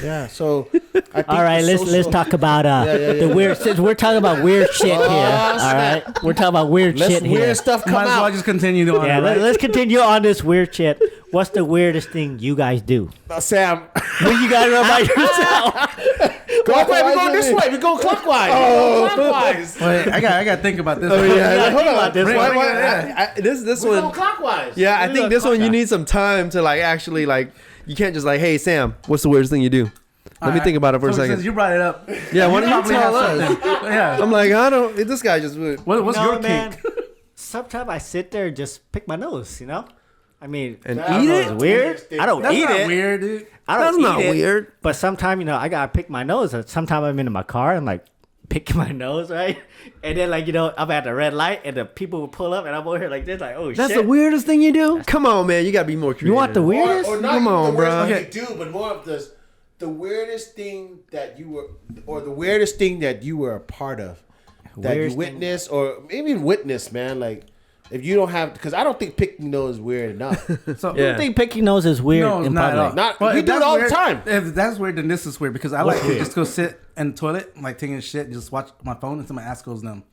Yeah. So, I think All right, the let's talk about the weird. Since we're talking about weird shit here, all right, we're talking about weird Let's shit weird here. stuff come Might as well out. just continue on. Yeah, it, right? let's continue on this weird shit. What's the weirdest thing you guys do? Sam, When you guys are by yourself? go away. We go this way. We go clockwise. Oh, clockwise. Wait, I got to think about this. Oh yeah. Yeah, Hold think about on. this Bring- one. bring it in. This We go one. clockwise. Yeah, I We think go this one you clockwise. need some time to actually You can't just hey Sam, what's the weirdest thing you do? Let me think about it for a So second. Since you brought it up, Yeah, why don't you probably tell have us? something. Yeah. I'm like, I don't. This guy just. What's No, your man. kink? Sometimes I sit there and just pick my nose. I mean, And Nah, eat bro, it? it's weird. I don't That's eat not it. weird, dude. I don't That's eat not it. weird. But sometimes, I gotta pick my nose. Sometimes I'm in my car, I'm like picking my nose, right? And then I'm at the red light, and the people will pull up, and I'm over here like this, like, oh That's shit. the weirdest thing you do. Come on, man. You gotta be more creative. You want the weirdest? Or not Come even on, the weirdest bro. thing you do, but more of the weirdest thing that you were, or the weirdest thing that you were a part of, that you Weirdest witnessed, or maybe witnessed, man. Like, if you don't have, because I don't think picking nose is weird enough. So, Yeah. I think picking nose is weird No, in not at all. public. Not- we if do it that's all the weird- time. If that's weird, then this is weird because I like to just go sit in the toilet, like taking a shit, and just watch my phone until my ass goes numb.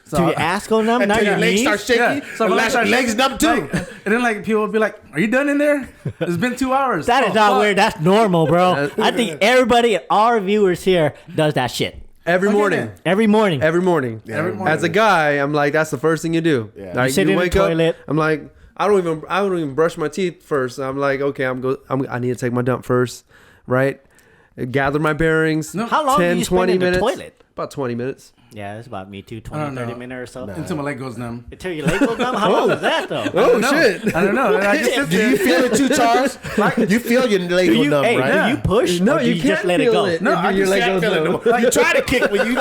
So Do your ass go numb? Not Until your your legs knees? start shaking, Yeah. So and my your legs numb too. Like, and then people would be like, "Are you done in there? It's been 2 hours." That is Oh, not fuck. weird. That's normal, bro. I think everybody, our viewers here, does that shit Every Okay, morning. then. every morning. Every morning. Every morning. As a guy, I'm like, that's the first thing you do. Yeah. Like, You sit in the wake up, toilet. I'm like, I don't even brush my teeth first. I'm like, okay, I need to take my dump first, right? Gather my bearings. No. How long 10, do you spend 20 in the minutes. toilet? About 20 minutes. Yeah, it's about me too. I 20, don't 30 know. minutes or so. Until my leg goes numb. Until your leg goes numb? How long is that, though? Oh, No, shit. I don't know. I just sit Do there. you feel it too, Charles? You feel your leg Do go you, numb, right? do you push No, or do you you can't just let it feel go? it. No, if I your just leg can't goes Feel it numb. no more. You try to kick when you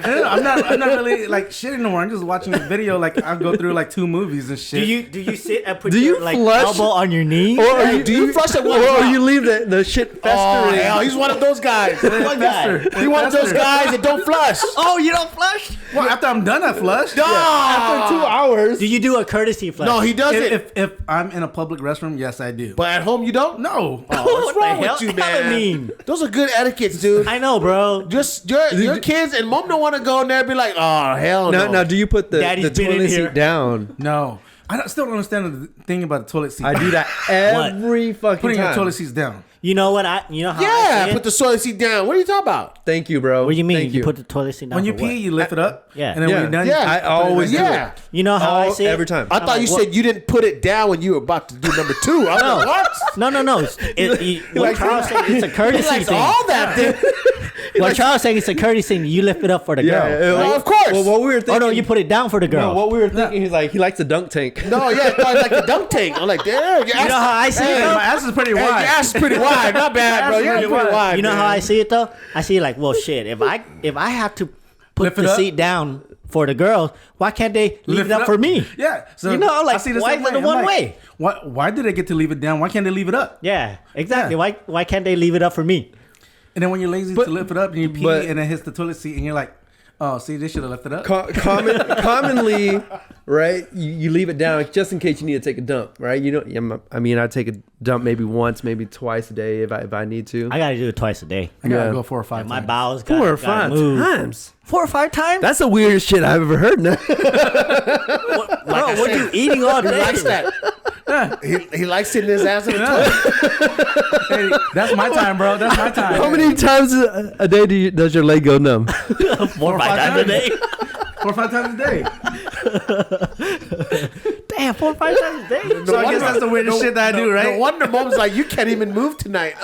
I'm not really like shitting no more. I'm just watching a video. Like I go through like 2 movies and shit. Do you sit and put Do your you like flush? elbow on your knee? Or do you flush it once? Or you leave the shit Oh, festering? hell, he's one of those guys. What guy? He's one of those guys that don't flush. Oh, you don't flush? Well, after I'm done, I flush. No. After 2 hours. Do you do a courtesy flush? No, he doesn't. If I'm in a public restroom, yes, I do. But at home, you don't? No. Oh, what's What the wrong hell? with you, Hella man? mean. Those are good etiquettes, dude. I know, bro. Just your kids and mom don't want to go in there and be like, oh, hell no. Now, do you put the Daddy's been in toilet here. seat down? No. Still don't understand the thing about the toilet seat. I do that every fucking Putting time. your toilet seats down. You know what? You know how I Yeah, see it? put the toilet seat down. What are you talking about? Thank you, bro. What do you mean? Thank You put the toilet seat down When you for pee, what? you lift it up. Yeah. And then when you're done, Yeah. you I put it always back do down. Yeah. You know how I see it? every time. I thought you said you didn't put it down when you were about to do number 2. I was like, what? No. What Charles saying, it's a He courtesy likes thing. all that. Thing. What Charles saying, it's a courtesy thing. You lift it up for the girl. Well, of course. Well, what we were thinking. Oh no, you put it down for the girl. No, what we were thinking, he's like, he likes a dunk tank. No, yeah, I thought like the dunk tank. I'm like, damn, your ass, You know how I see it, hey, though? My ass is pretty hey, your wide. ass is pretty wide. Not bad, bro. Your ass is pretty wide. You know man. how I see it though? I see it like, well, shit. If I have to put Lift it the up? seat down for the girls, why can't they leave it up for me? Yeah. So You know, like, I see the why same is it way. a one I'm way? like, why do they get to leave it down? Why can't they leave it up? Yeah, exactly. Yeah. Why can't they leave it up for me? And then when you're lazy to lift it up and you pee but- and it hits the toilet seat and you're like, oh, see, they should have left it up. Commonly, right? You leave it down just in case you need to take a dump, right? You don't. I mean, I take a dump maybe once, maybe twice a day if I need to. I gotta do it twice a day. I gotta Yeah. go 4 or 5 My times. bowels 4 or gotta 5 move. times. 4 or 5 times? That's the weirdest shit I've ever heard. Bro, what are you eating all He day? likes that. He likes sitting his ass in the toilet. Hey, that's my time, bro. That's my time. How many times a day does your leg go numb? 4 or 5 times a day. 4 or 5 times a day. Damn, 4 or 5 times a day. So I guess that's the weirdest shit that I do, right? No wonder mom's like, you can't even move tonight.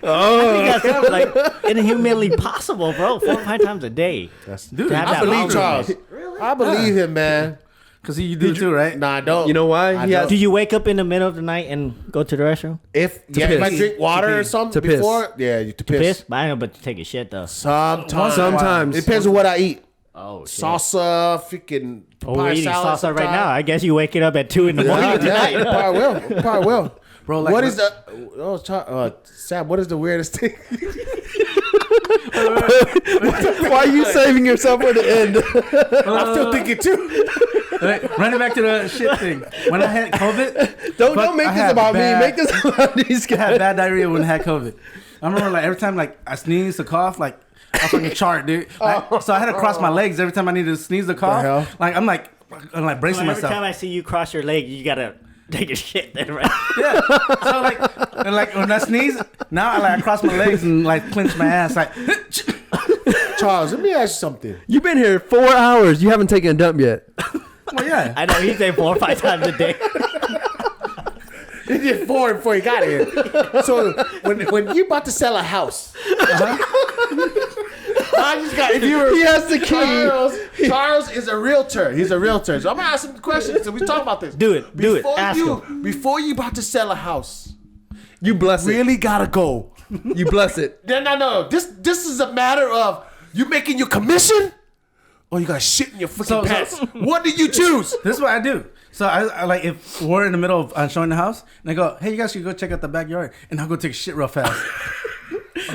I think that's like inhumanly possible, bro. 4 or 5 times a day. Dude, To have I that believe bowel Charles. movement. I believe him, man. because you do too, right? Nah, I don't. You know why? I He has- don't. Do you wake up in the middle of the night and go to the restroom? If I piss. drink water or something To piss. before, yeah, you to piss. Piss? But I know, but to take a shit though. Sometimes. It depends on what I eat. Oh, shit. Salsa, freaking Oh, we're papaya eating salad salsa right sometimes. now. I guess you waking up at 2 in the morning Yeah, tonight. yeah, probably will. Probably will. Bro, like, What is the? Sam, what is the weirdest thing? Why are you saving yourself for the end? I'm still thinking too. Running back to the shit thing. When I had COVID, Don't make I this had about me. bad- Make this about these I had guys. bad diarrhea when I had COVID. I remember like every time like I sneezed or cough, like I fucking chart, dude. So I had to cross my legs every time I needed to sneeze or cough. hell? Like I'm like bracing Every myself. time I see you cross your leg, you gotta take a shit then, right? Yeah. So like when I sneeze, now I cross my legs and like clench my ass. Like Charles, let me ask you something. You've been here 4 hours. You haven't taken a dump yet. well, yeah. I know he's saying 4 or 5 times a day. He did 4 before he got here. So when you about to sell a house, I just got. If you were, He has the key. Charles is a realtor. He's a realtor. So I'm gonna ask him questions. So we talk about this. Do it. Do it. Ask Before you about to sell a house, You bless it. really gotta go. You bless it. No. This is a matter of you making your commission, or you got shit in your freaking pants. What do you choose? This is what I do. So I like if we're in the middle of showing the house and I go, hey, you guys should go check out the backyard, and I'll go take a shit real fast.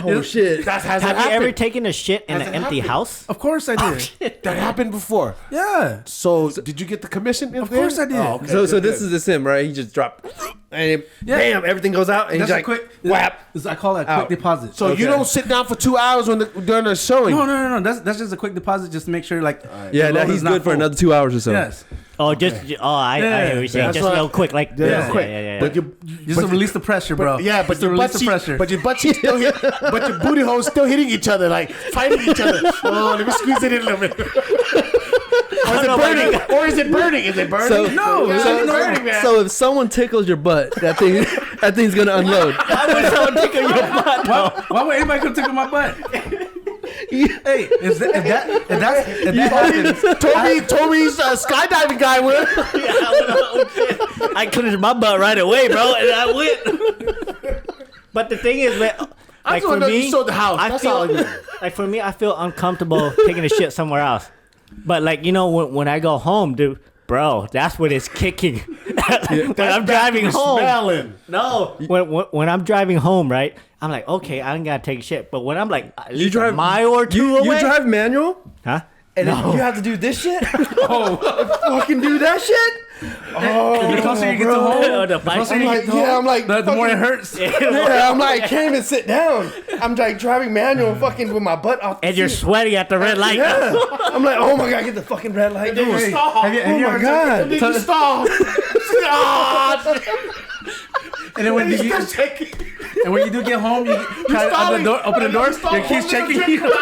Oh, shit. That has Have you ever happened. taken a shit in Has an it empty happened? house? Of course I did. That happened before. Yeah. So did you get the commission? Of course I did. Oh, okay. So good, this good. is the sim, right? He just dropped, and bam, everything goes out, and That's he's a like, quick whap. I call that a quick Out. deposit. So you don't sit down for 2 hours during the showing. No. That's just a quick deposit just to make sure like Yeah, the now load he's is not good for full. another 2 hours or so. Yes. Oh, I hear what you're saying. That's Just what- real quick, like Yeah, quick. yeah. But you, Just to release the pressure, bro. yeah, but Just to your release butt the cheek, pressure. but your butt cheeks still hit, but your booty holes still hitting each other, like fighting each other. Oh, let me squeeze it in a little bit. Or is it burning? Or is it burning? Is it burning? So No, Yeah, so- it's burning, man. So if someone tickles your butt, that thing's gonna unload. Why would someone tickle your butt? Why would anybody come tickle my butt? Hey, if that happens, Toby's skydiving guy will. I cleansed my butt right away, bro, and I went. But the thing is, man, I just want to know you sold the house. That's all I know. Like for me, I feel uncomfortable taking a shit somewhere else. But like when I go home, dude, bro, that's when it's kicking. When I'm driving home. Smelling. No, when I'm driving home, right? I'm like, okay, I ain't gotta take a shit. But when I'm like, at least a mile or two away, you drive manual, huh? and No. you have to do this shit. Fucking do that shit. Oh, The closer you get to home, the closer I'm like, I'm like, the more it hurts. yeah, I'm like, can't even sit down. I'm like driving manual, fucking with my butt off. The and you're seat. sweating at the red light. Yeah, I'm like, oh my god, get the fucking red light. Then you Dude. stall. Have you Oh my ever god. Then you stall. And then when you do get home, you try to open the door, your kid's checking you.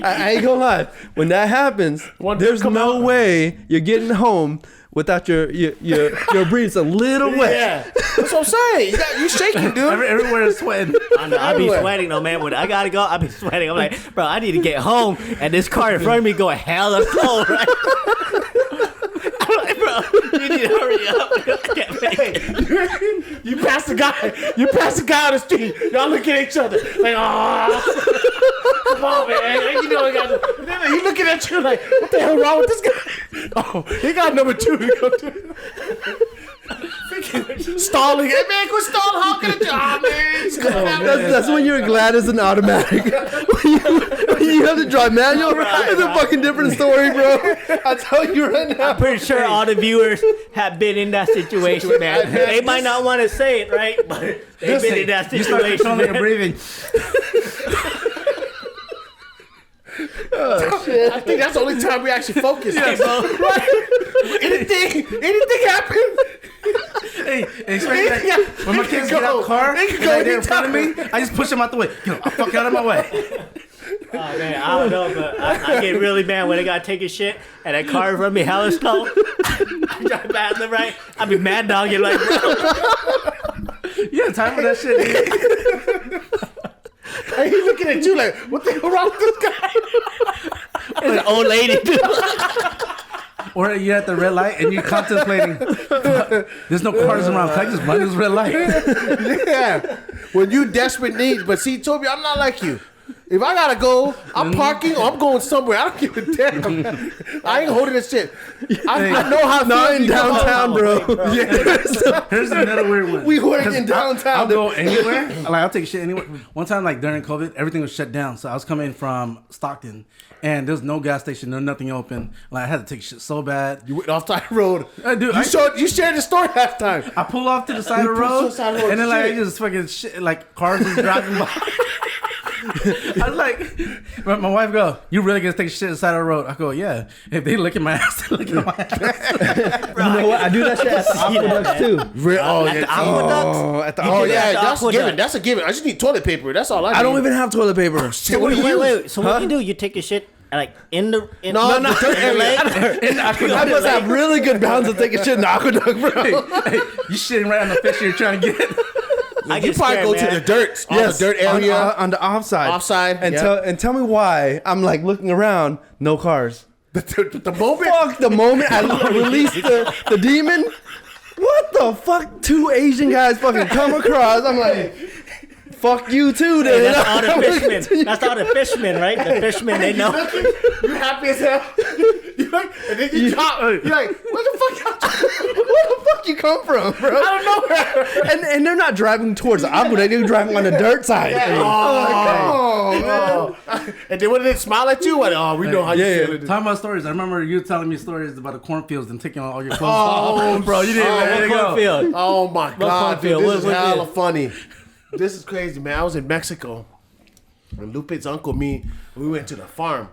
I ain't gonna lie. When that happens, there's no way you're getting home without your breaths a little wet. Yeah, that's what I'm saying. You shaking, dude. Everywhere is sweating. I know, I be sweating though, man. When I gotta go, I be sweating. I'm like, bro, I need to get home, and this car in front of me going hella slow, right? I'm like, bro, you need to hurry up. I can't make it. You pass the guy. You pass the guy on the street. Y'all look at each other like, oh, come on, man. You know, he looking at you like, what the hell wrong with this guy? Oh, he got number 2 to go to. Stalling. Hey, man, quit stalling. How can it man? That's when you're glad it's an automatic. when you have to drive manual, it's a fucking different story, bro. I tell you right now. I'm pretty sure all the viewers have been in that situation, man. They might not want to say it, right? But they've been in that You start situation. controlling your breathing. I think that's the only time we actually focus. Yeah, bro. Anything happen? Hey, especially like, when my kids get out of the car, and they're in front of me, I just push them out the way. Yo, fuck out of my way. Oh man, I don't know, but I get really mad when I gotta take a shit and that car in front of me hella slow. I drive back to the right. I be mad dogging like, bro. You have time for that shit, dude. Hey, he looking at you like, what the hell wrong with this guy? It's an old lady, dude. Or you're at the red light and you're contemplating, there's no cars around. Can I just run this red light? Yeah. When you desperate needs, but see, Toby, I'm not like you. If I gotta go, I'm parking or I'm going somewhere. I don't give a damn. I ain't holding this shit. I know how. Not in downtown, bro. Yeah. Here's another weird one. We work in downtown. I'll go anywhere. Like I'll take shit anywhere. One time, like during COVID, everything was shut down. So I was coming from Stockton, and there's no gas station, no nothing open. Like I had to take shit so bad. You went off side road. Dude, You shared the story last time. I pull off to the side of the road, and then like I just fucking shit, like cars just driving by. I was like, my wife go, you really gonna take shit on the side of the road? I go, yeah. If they look at my ass, they look at my ass. You know what? I do that shit at the aqueducts too. That's a given. That's a given. I just need toilet paper. That's all I need. I don't even have toilet paper. So wait. So what you do? You take your shit like in the the dirt area. I must have really good balance to take a shit in the aqueduct, bro. Hey, you shitting right on the fish you're trying to get. You probably go to the dirt, Yes, the dirt area, on the offside. Offside, and yeah. tell me why I'm like looking around, no cars. the moment. Fuck the moment I release the demon. What the fuck? 2 Asian guys fucking come across. I'm like, fuck you too, then. Hey, that's all the fishermen. That's all the fishermen, right? The fishermen, they know. You happy as hell. You're like, and then you drop. You're like, where the fuck you come from, bro? I don't know. And they're not driving towards the aqueduct. They're driving on the dirt side. Oh, and then when they smile at you, like, oh, we know how you feel. Talking about stories. I remember you telling me stories about the cornfields and taking all your clothes off. Bro, you didn't let it go. Cornfield. Oh my God, dude, cornfield? this is What hella funny. This is crazy, man. I was in Mexico, and Lupe's uncle, we went to the farm,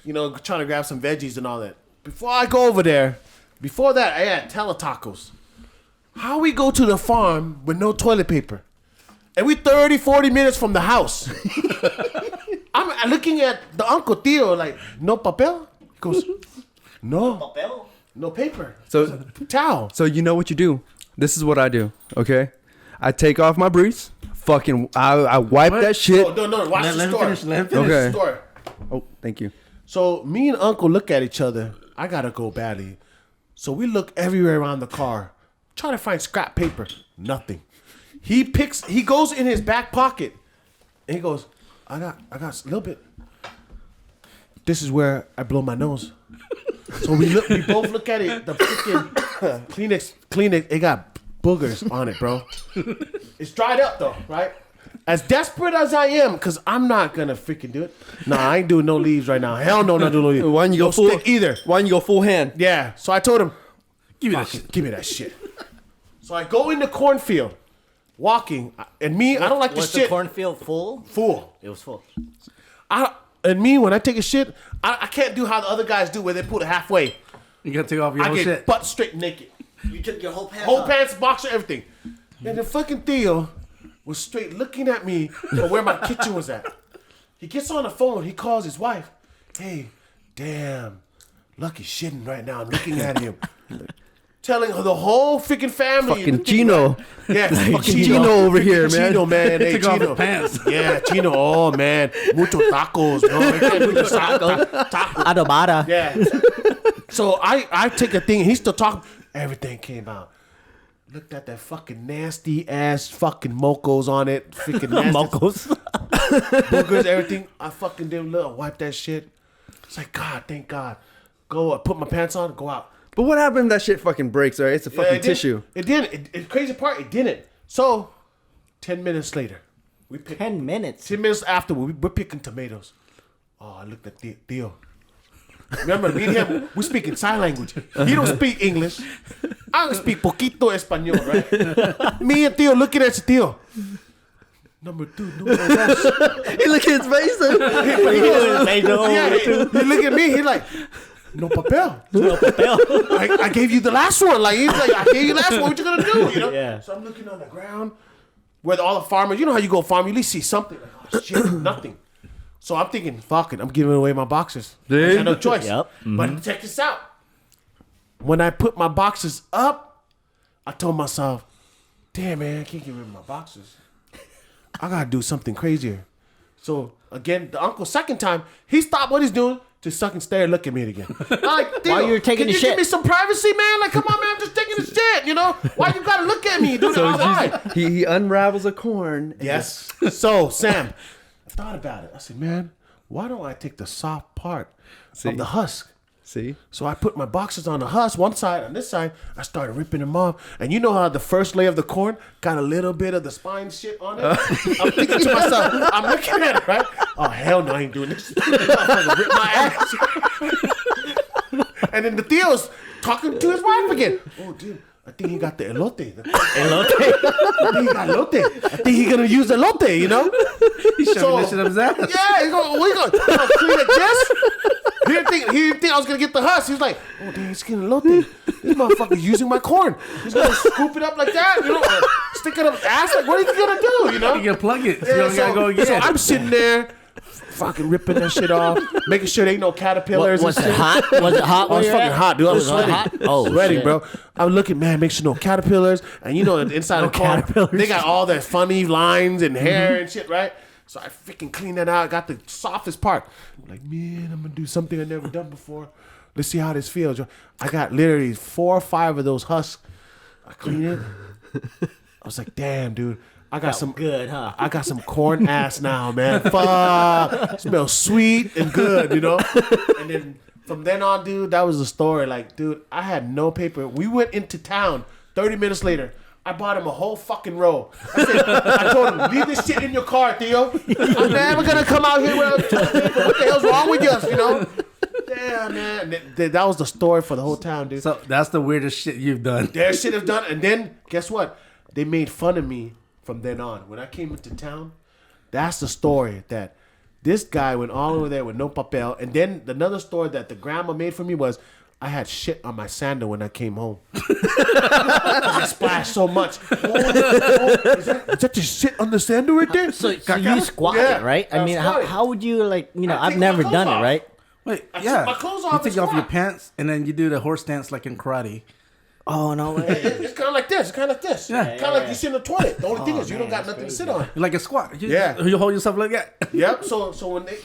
trying to grab some veggies and all that. Before I go over there, before that, I had teletacos. How we go to the farm with no toilet paper? And we 30, 40 minutes from the house. I'm looking at the uncle Theo like, no papel? He goes, no paper. So Towel. So you know what you do? This is what I do, okay? I take off my briefs. Fucking, I wipe that shit. No. Watch the story. Let him finish. Okay. The story. Oh, thank you. So me and Uncle look at each other. I gotta go badly. So we look everywhere around the car, trying to find scrap paper. Nothing. He goes in his back pocket, and he goes, I got a little bit. This is where I blow my nose. So we both look at it. The freaking Kleenex, it got boogers on it, bro. It's dried up though, right? As desperate as I am, because I'm not gonna freaking do it. Nah, I ain't doing no leaves right now. Hell no, not doing no leaves. Why don't you go full stick either? Why don't you go full hand? Yeah. So I told him, Give me that shit. give me that shit. So I go in the cornfield, walking, and me, I don't like Was the shit. the cornfield full? Full. It was full. When I take a shit, I can't do how the other guys do where they put it halfway. You gotta take off your I whole get shit. butt straight naked. You took your whole pants Whole pants, boxer, everything. And the fucking Theo was straight looking at me from where my kitchen was at. He gets on the phone. He calls his wife. Hey, damn, Lucky's shitting right now. I'm looking at him. Telling her the whole freaking family. Fucking Chino. Yeah, Fucking Chino over here, man. Chino, man. Hey, Take off Chino. his pants. Yeah, Chino. Oh, man. Mucho tacos, bro. Mucho tacos. Adobada. Yeah. So I take a thing. And he's still talking. Everything came out. Looked at that fucking nasty ass fucking mocos on it. Freaking nasty. Mocos. Boogers, everything. I fucking did wipe that shit. It's like, God, thank God. Go put my pants on, go out. But what happened if that shit fucking breaks, right? It's a fucking it tissue. It didn't. The crazy part, it didn't. So, 10 minutes later, 10 minutes. 10 minutes after, we're picking tomatoes. Oh, I looked at Theo. Remember, me and him, we speak in sign language. He don't speak English. I don't speak poquito español, right? Me and Theo looking at Theo. Number 2, numero dos. He look at his face. He look at me, he like, no papel. No papel. I gave you the last one. Like, he's like, I gave you the last one. What you gonna do? You know? Yeah. So I'm looking on the ground where all the farmers. You know how you go farm? You at least see something. Like, oh shit, nothing. So I'm thinking, fuck it. I'm giving away my boxes. I got no choice. Yep. Mm-hmm. But check this out. When I put my boxes up, I told myself, damn man, I can't give away my boxes. I gotta do something crazier. So again, the uncle second time, he stopped what he's doing. Just suck and stare and look at me again. I'm like, While you're taking can the you shit. give me some privacy, man? Like, come on, man, I'm just taking the shit, you know? Why you gotta look at me, dude? Why? He unravels a corn. and Yes. So, Sam, I thought about it. I said, man, why don't I take the soft part of the husk? See? So I put my boxes on the husk, one side, on this side, I started ripping them off. And you know how the first layer of the corn got a little bit of the spine shit on it? I'm thinking to myself, I'm looking at it, right? Oh, hell no, I ain't doing this. I'm gonna rip my ass. And then the Theo's talking to his wife again. Oh, dude, I think he got the elote. I think he got elote. I think he's gonna use elote, you know? He's shoving that shit up his ass. Yeah, he's going, we going to clean it this. He didn't think I was going to get the husk. He was like, oh, damn, he's getting elote. This motherfucker's using my corn. He's going to scoop it up like that, you know, or stick it up his ass. Like, what is he going to do, you know? You can plug it. So you Yeah, don't gotta go again. so I'm sitting there, fucking ripping that shit off, making sure there ain't no caterpillars. Was and it shit. hot? Was it hot? I was where you're fucking at? hot, dude. I was it sweating. hot? Oh, sweating, shit. bro. I'm looking, man, make sure no caterpillars. And you know, inside the car, caterpillars. they got all that funny lines and hair and shit, right? So I freaking cleaned that out. Got the softest part. I'm like, man, I'm gonna do something I've never done before. Let's see how this feels. I got literally 4 or 5 of those husks. I cleaned it. I was like, damn, dude. I got some good, huh? I got some corn ass now, man. Fuck. Smells sweet and good, you know? And then from then on, dude, that was the story. Like, dude, I had no paper. We went into town 30 minutes later. I bought him a whole fucking roll. I told him, leave this shit in your car, Theo. I'm never gonna come out here without toilet paper. What the hell's wrong with you, you know? Damn, man. That was the story for the whole town, dude. So that's the weirdest shit you've done. Their shit have done. And then, guess what? They made fun of me from then on. When I came into town, that's the story that this guy went all over there with no papel. And then another story that the grandma made for me was I had shit on my sandal when I came home. I splashed so much. Is that your shit on the sandal right there? So you squatted, Yeah, right? I I mean, squatted. how would you, like, you know, I I've take my never clothes done off. it, right? Wait, I yeah. took my clothes You off take and off your squat. pants and then you do the horse stance like in karate. Oh no way. It's kind of like this. It's kind of like this. Yeah. Kind of like you sit in the toilet. The only thing is you don't got nothing to sit on. Like a squat. Yeah. You hold yourself like that. Yep. So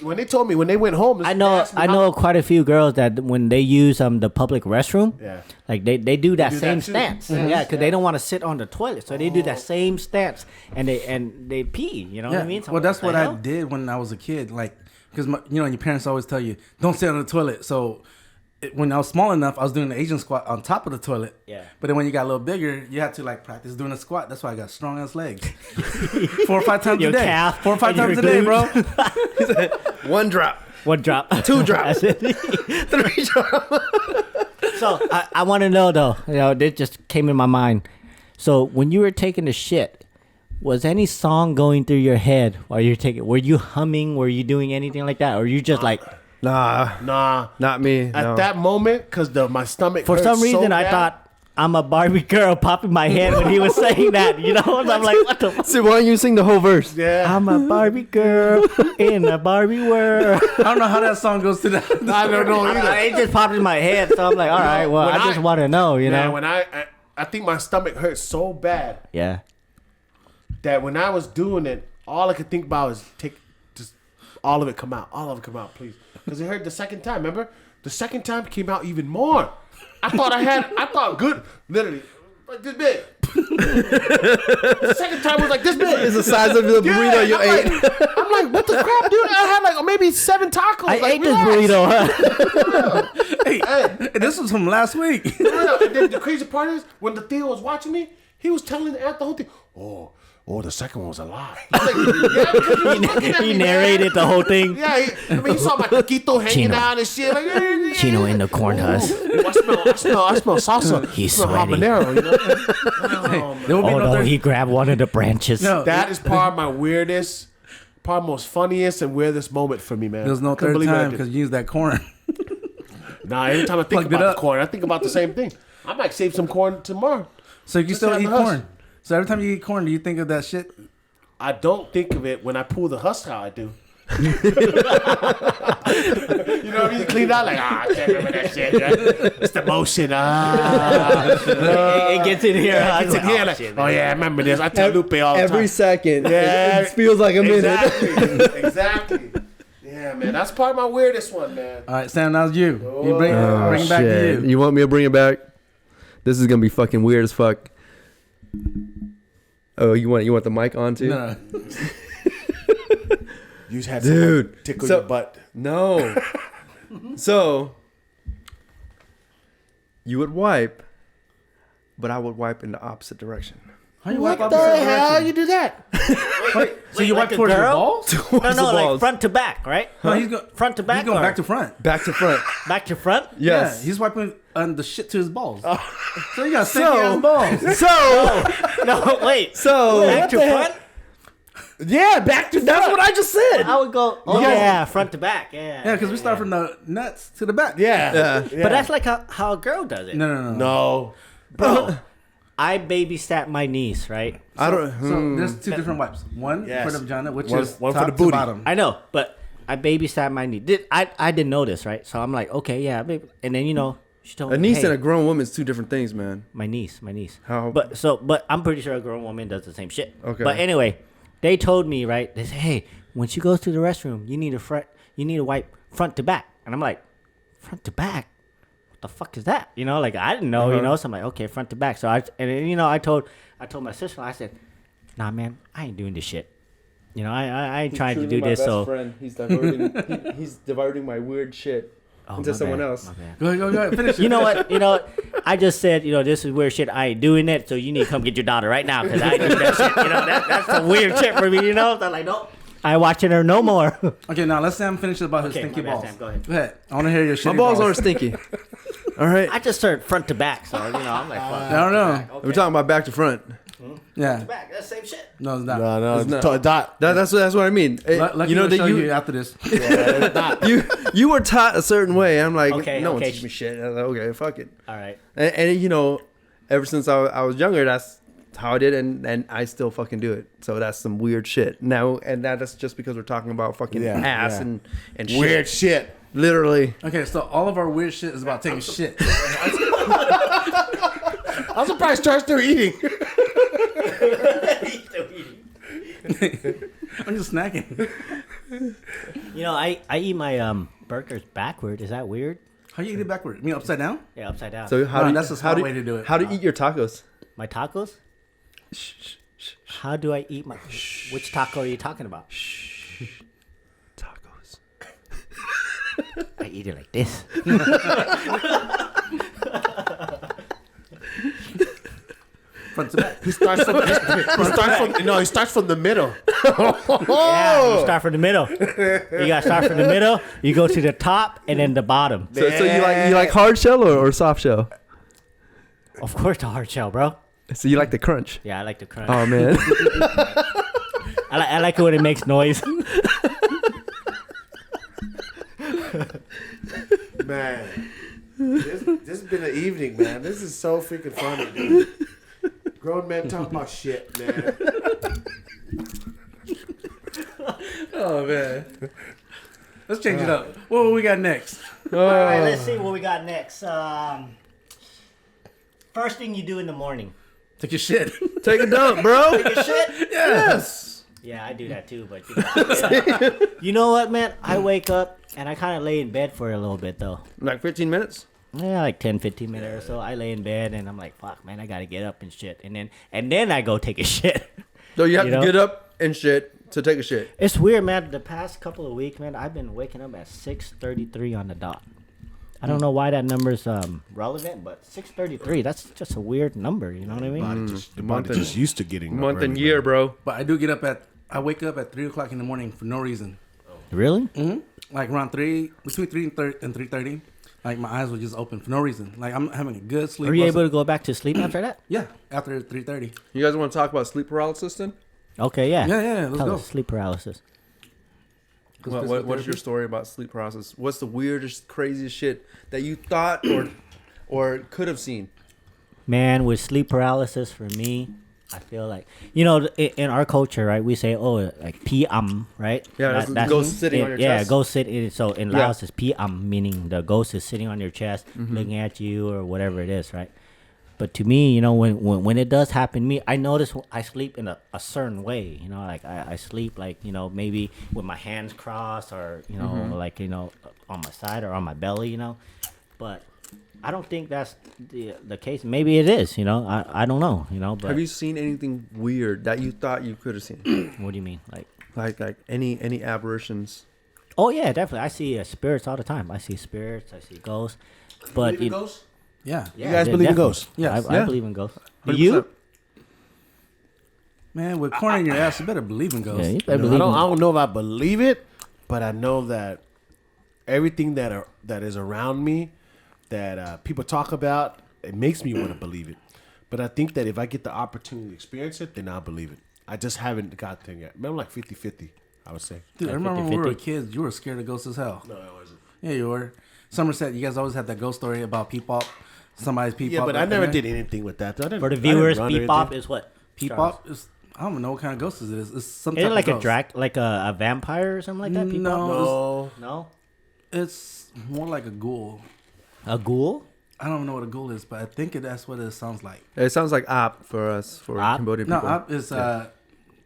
when they told me when they went home, I know quite a few girls that when they use the public restroom, Yeah. like they do that do same that too. stance. Yeah, because they don't want to sit on the toilet, so they do that same stance and they pee. You know what I mean? So Well, that's what what the I hell? did when I was a kid. Like, because your parents always tell you don't sit on the toilet. So when I was small enough, I was doing the Asian squat on top of the toilet. Yeah. But then when you got a little bigger, you had to like practice doing a squat. That's why I got strong ass legs. 4 or 5 times Your a day. calf 4 or 5 and your times a day, bro. One drop. One drop, 2 drops. That's it. 3 drops. So I want to know though. This just came in my mind. So when you were taking a shit, was any song going through your head while you're taking? Were you humming? Were you doing anything like that, or you just like? Nah. Not me. At that moment, because my stomach. For hurt some reason, so I bad. thought I'm a Barbie girl popping my head when he was saying that. You know, and I'm like, what the fuck? See, why don't you sing the whole verse? Yeah. I'm a Barbie girl in a Barbie world. I don't know how that song goes to that. I don't know either. It just popped in my head, so I'm like, all right, well, When I just want to know, you Man, know? when I think my stomach hurt so bad Yeah. that when I was doing it, all I could think about was just all of it come out, please, because it hurt the second time. Remember, the second time came out even more. I thought good, literally like this big. The second time was like this big. It's the size of the burrito you ate. I'm like, what the crap, dude? I had like maybe 7 tacos. I like, ate this relax. burrito, huh? Hey, This was from last week. for real. And then the crazy part is when the Theo was watching me, he was telling the whole thing. Oh, the second one was a lie. Like, yeah, because he was looking at He me, narrated the whole thing. Yeah, he saw my taquito hanging Chino. out and shit. Like, yeah. Chino in the corn husk. I smell salsa. He's I smell sweaty. habanero, you know? There will be Oh no no, third- he grabbed one of the branches. No, That is part of my weirdest, part of most funniest and weirdest moment for me, man. there's no Couldn't third believe what I time did. because you used that corn. Nah, every time I think Plugged it about up. the corn, I think about the same thing. I might save some corn tomorrow. So you Just still have eat the husk. corn. So every time you eat corn, do you think of that shit? I don't think of it when I pull the husk out. I do. You know what I mean? Clean out like, I can't remember that shit. Right? It's the motion. It gets in here. It's in here like, oh yeah, I remember this. I tell Lupe all the time. Every second. Yeah. It feels like a minute. Exactly. Yeah, man. That's part of my weirdest one, man. All right, Sam, that was you. You bring it back to you. You want me to bring it back? This is gonna be fucking weird as fuck. Oh, you want the mic on too? No. You just had Dude, someone tickle so- your butt. No. So you would wipe, but I would wipe in the opposite direction. How you What wipe the opposite hell direction? you do that? So you like wipe a towards your girl? balls? No, Towards the like balls. front to back, right? No, he's going Front to back. He's going or back to front. Back to front. back to front. Yes. Yeah, he's wiping the shit to his balls. So you got So- sticky ass balls. So No, wait. so Back to front. Yeah, back to that's what I just said. I would go. Oh Yeah. yeah, front to back. Yeah. Yeah, because we start from the nuts to the back. Yeah. But that's like how a girl does it. No. No. Bro, I babysat my niece, right? I don't. So there's 2 different wipes. One Yes. for the vagina, which One- is one for top the to booty. bottom. I know, but I babysat my niece. I didn't know this, right? So I'm like, okay, yeah, baby. And then she told me, A niece hey, and a grown woman is 2 different things, man. my niece. How? But I'm pretty sure a grown woman does the same shit. Okay. But anyway, they told me, right? They said, hey, when she goes to the restroom, you need to wipe front to back. And I'm like, front to back? What the fuck is that? You know, like I didn't know. You know, so I'm like, okay, front to back. So I told my sister, I said, nah, man, I ain't doing this shit. You know, I ain't trying to do this. So friend. He's diverting. he's diverting my weird shit into my someone bad, else. my bad. Go ahead. Finish it. You know what? I just said, this is weird shit. I ain't doing it. So you need to come get your daughter right now because I ain't doing that shit. You know, that's some weird shit for me. You know, so I'm like, nope. I ain't watching her no more. Okay, now let's Sam finish about his Okay, stinky my bad, balls. Sam, go ahead. Go ahead. I want to hear your shit. My balls aren't stinky. All right. I just started front to back, so I'm like, fuck. I don't know. Okay. We're talking about back to front. Yeah. back. That's the same shit. No, it's not. No, It's not. it's dot. That's what I mean. Lucky You know we'll that show you after this. you were taught a certain way. I'm like, Okay, no one okay. teach me shit. I was like, okay, fuck it. All right. And ever since I was younger, that's how I did, and I still fucking do it. So that's some weird shit. Now, and that's just because we're talking about fucking Yeah, ass yeah. and shit. Weird shit. Literally. Okay, so all of our weird shit is about taking shit. I'm surprised Char's still eating. I'm just snacking. You know, I eat my burgers backward. Is that weird? How you eat it backward? You mean upside down? Yeah, upside down. So That's a smart way to do it. How do you eat your tacos? My tacos? How do I eat my... Which taco are you talking about? Tacos. I eat it like this. Front to back. He starts from the middle. Yeah, you start from the middle. You gotta start from the middle. You go to the top and then the bottom. So you like hard shell or soft shell? Of course, the hard shell, bro. So you like the crunch? Yeah, I like the crunch. Oh man. I like it when it makes noise. Man, this has been an evening, man. This is so freaking funny, dude. Grown men talk about shit, man. Oh man. Let's change it up. What we got next? All right, let's see what we got next. First thing you do in the morning. Take your shit. Take a dump, bro. Take a shit? Yes. Yeah, I do that too, but you know what, man? I wake up and I kind of lay in bed for a little bit, though. Like 15 minutes? Yeah, like 10, 15 minutes or so. I lay in bed and I'm like, fuck, man, I got to get up and shit. And then I go take a shit. So you have You to know? get up and shit to take a shit. It's weird, man. The past couple of weeks, man, I've been waking up at 6:33 on the dot. I don't know why that number's relevant, but 6:33, that's just a weird number, you know what I mean? The body just used to getting Month up and early, year, man. bro. But I wake up at 3 o'clock in the morning for no reason. Really? Mm-hmm. Like around between 3 and 3:30. Like my eyes were just open for no reason. Like I'm having a good sleep. Are you able to go back to sleep after that? Yeah, after 3:30. You guys want to talk about sleep paralysis then? Okay, yeah. Yeah, let's Tell go. us, sleep paralysis. What's your story about sleep paralysis? What's the weirdest, craziest shit that you thought or could have seen? Man, with sleep paralysis for me, I feel like, you know, in our culture, right, we say, oh, like PM, right? Yeah, that's ghost sitting on your chest. Yeah, ghost sitting. So in Laos, it's PM, meaning the ghost is sitting on your chest, looking at you or whatever it is, right? But to me, you know, when it does happen to me, I notice I sleep in a certain way, you know, like I sleep like, you know, maybe with my hands crossed or, you know, like, you know, on my side or on my belly, you know, but I don't think that's the case. Maybe it is, you know, I don't know, you know, but. Have you seen anything weird that you thought you could have seen? What do you mean? Like any aberrations? Oh yeah, definitely. I see spirits all the time. I see spirits, I see ghosts, but Believe in ghosts? Yeah. You guys believe in ghosts? Yes. I believe in ghosts. Do you? 100%. Man, with corn in your ass, you better believe in ghosts. Yeah, you You better know, believe I in don't know if I believe it, but I know that everything that is around me that people talk about, it makes me want to believe it. But I think that if I get the opportunity to experience it, then I'll believe it. I just haven't got there yet. I'm like 50-50, I would say. Dude, I Like remember when we were 50-50. kids, you were scared of ghosts as hell. No, I wasn't. Yeah, you were. Somerset, you guys always had that ghost story about Peepop. Somebody's Peepop. Yeah, but right I never there. did anything with that. I didn't, For the I didn't viewers, run or Bebop anything. is what? Peepop is, I don't know what kind of ghost it is. It's some Is type it like of a ghost. like a vampire or something like that? Bebop? No. No. No? It's more like a ghoul. A ghoul? I don't know what a ghoul is, but I think that's what it sounds like. It sounds like op for us, for Op? Cambodian No, people. is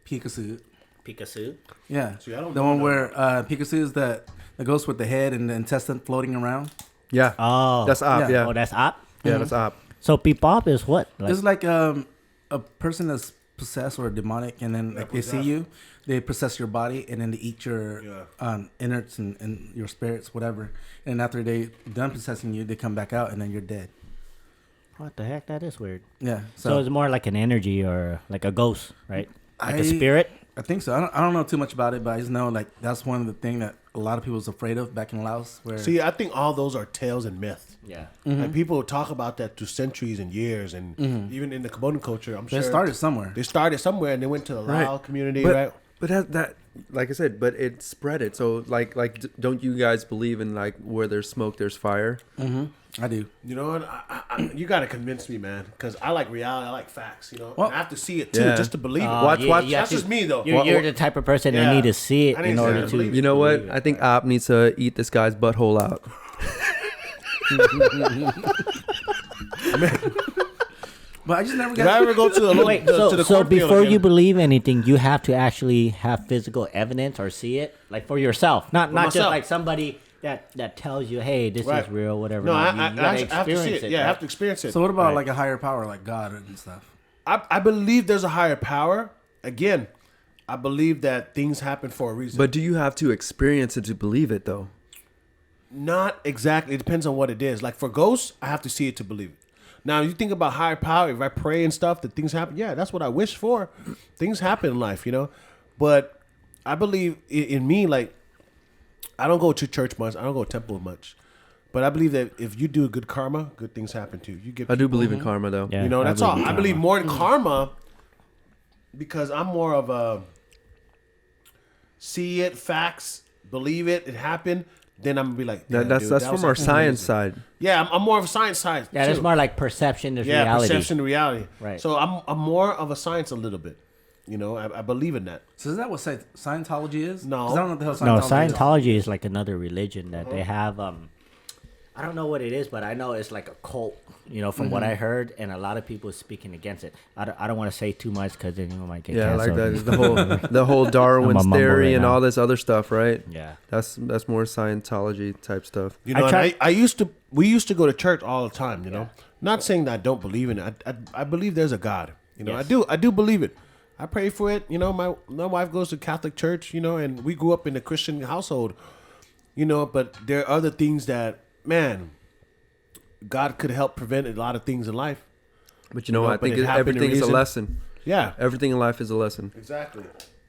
Pikachu. Pikachu? Yeah. See, I don't The know one that. where Pikachu is the ghost with the head and the intestine floating around. Yeah, Oh. that's op. Yeah. Yeah, Oh, that's op? yeah, that's op. So Bebop is what? Like, It's like a person that's possessed or demonic, and then like they see possessed. you, they possess your body, and then they eat your Yeah. innards and your spirits, whatever. And after they done possessing you, they come back out, and then you're dead. what the heck? That is weird. Yeah. So it's more like an energy or like a ghost, right? Like a spirit? I think so. I don't know too much about it, but I just know like that's one of the things that a lot of people was afraid of back in Laos. Where See, I think all those are tales and myth. Yeah. Like people talk about that through centuries and years, and even in the Cambodian culture, I'm sure they started somewhere. They started somewhere and they went to the Right. Lao community, But, right? but that, like I said, but it spread it. So don't you guys believe in like where there's smoke, there's fire? I do. You know what? You got to convince me, man, because I like reality. I like facts. You know, Well, and I have to see it too, yeah. just to believe it. Watch. That's just me, though. You're the type of person that Yeah. need to see it I need in to see order it, to. believe it. You know what? believe it. I think op needs to eat this guy's butthole out. But I just never Did got. I ever go to the Wait, to the so cornfield before again? you believe anything, you have to actually have physical evidence or see it, like for yourself, not just myself. like somebody that tells you, "Hey, this Right. is real," whatever. No, not. I You gotta have to see it. Yeah, I right? have to experience it. So what about Right. like a higher power, like God and stuff? I believe there's a higher power. Again, I believe that things happen for a reason. But do you have to experience it to believe it, though? Not exactly. It depends on what it is. Like for ghosts, I have to see it to believe it. Now, you think about higher power. If I pray and stuff, that things happen. Yeah, that's what I wish for. Things happen in life, you know. But I believe in me. Like, I don't go to church much. I don't go to temple much. But I believe that if you do good karma, good things happen to you. You get. I do believe in karma, though. Yeah, You know, that's I all. believe in I believe karma. more in karma because I'm more of a see it, facts, believe it, it happened. Then I'm gonna be like, That's dude, that from was our actually science amazing. side. Yeah, I'm more of a science side. Yeah, that's too. more like perception is reality. Perception to reality. Right. So I'm more of a science a little bit. You know, I believe in that. So is that what Scientology is? No. 'Cause I don't know what the hell No, Scientology is. Scientology is like another religion that they have. I don't know what it is, but I know it's like a cult. You know, from what I heard, and a lot of people speaking against it. I don't want to say too much because then you might get Yeah, like canceled. that. The whole Darwin's mumble theory right and now. all this other stuff, right? Yeah. That's more Scientology type stuff. You know, we used to go to church all the time. You know, Yeah. not saying that I don't believe in it. I believe there's a God. You know, Yes. I do believe it. I pray for it. You know, my wife goes to Catholic church. You know, and we grew up in a Christian household. You know, but there are other things that, man, God could help prevent a lot of things in life. But you know, know, I but think it happened everything to is a reason. lesson. Yeah, Everything in life is a lesson. exactly.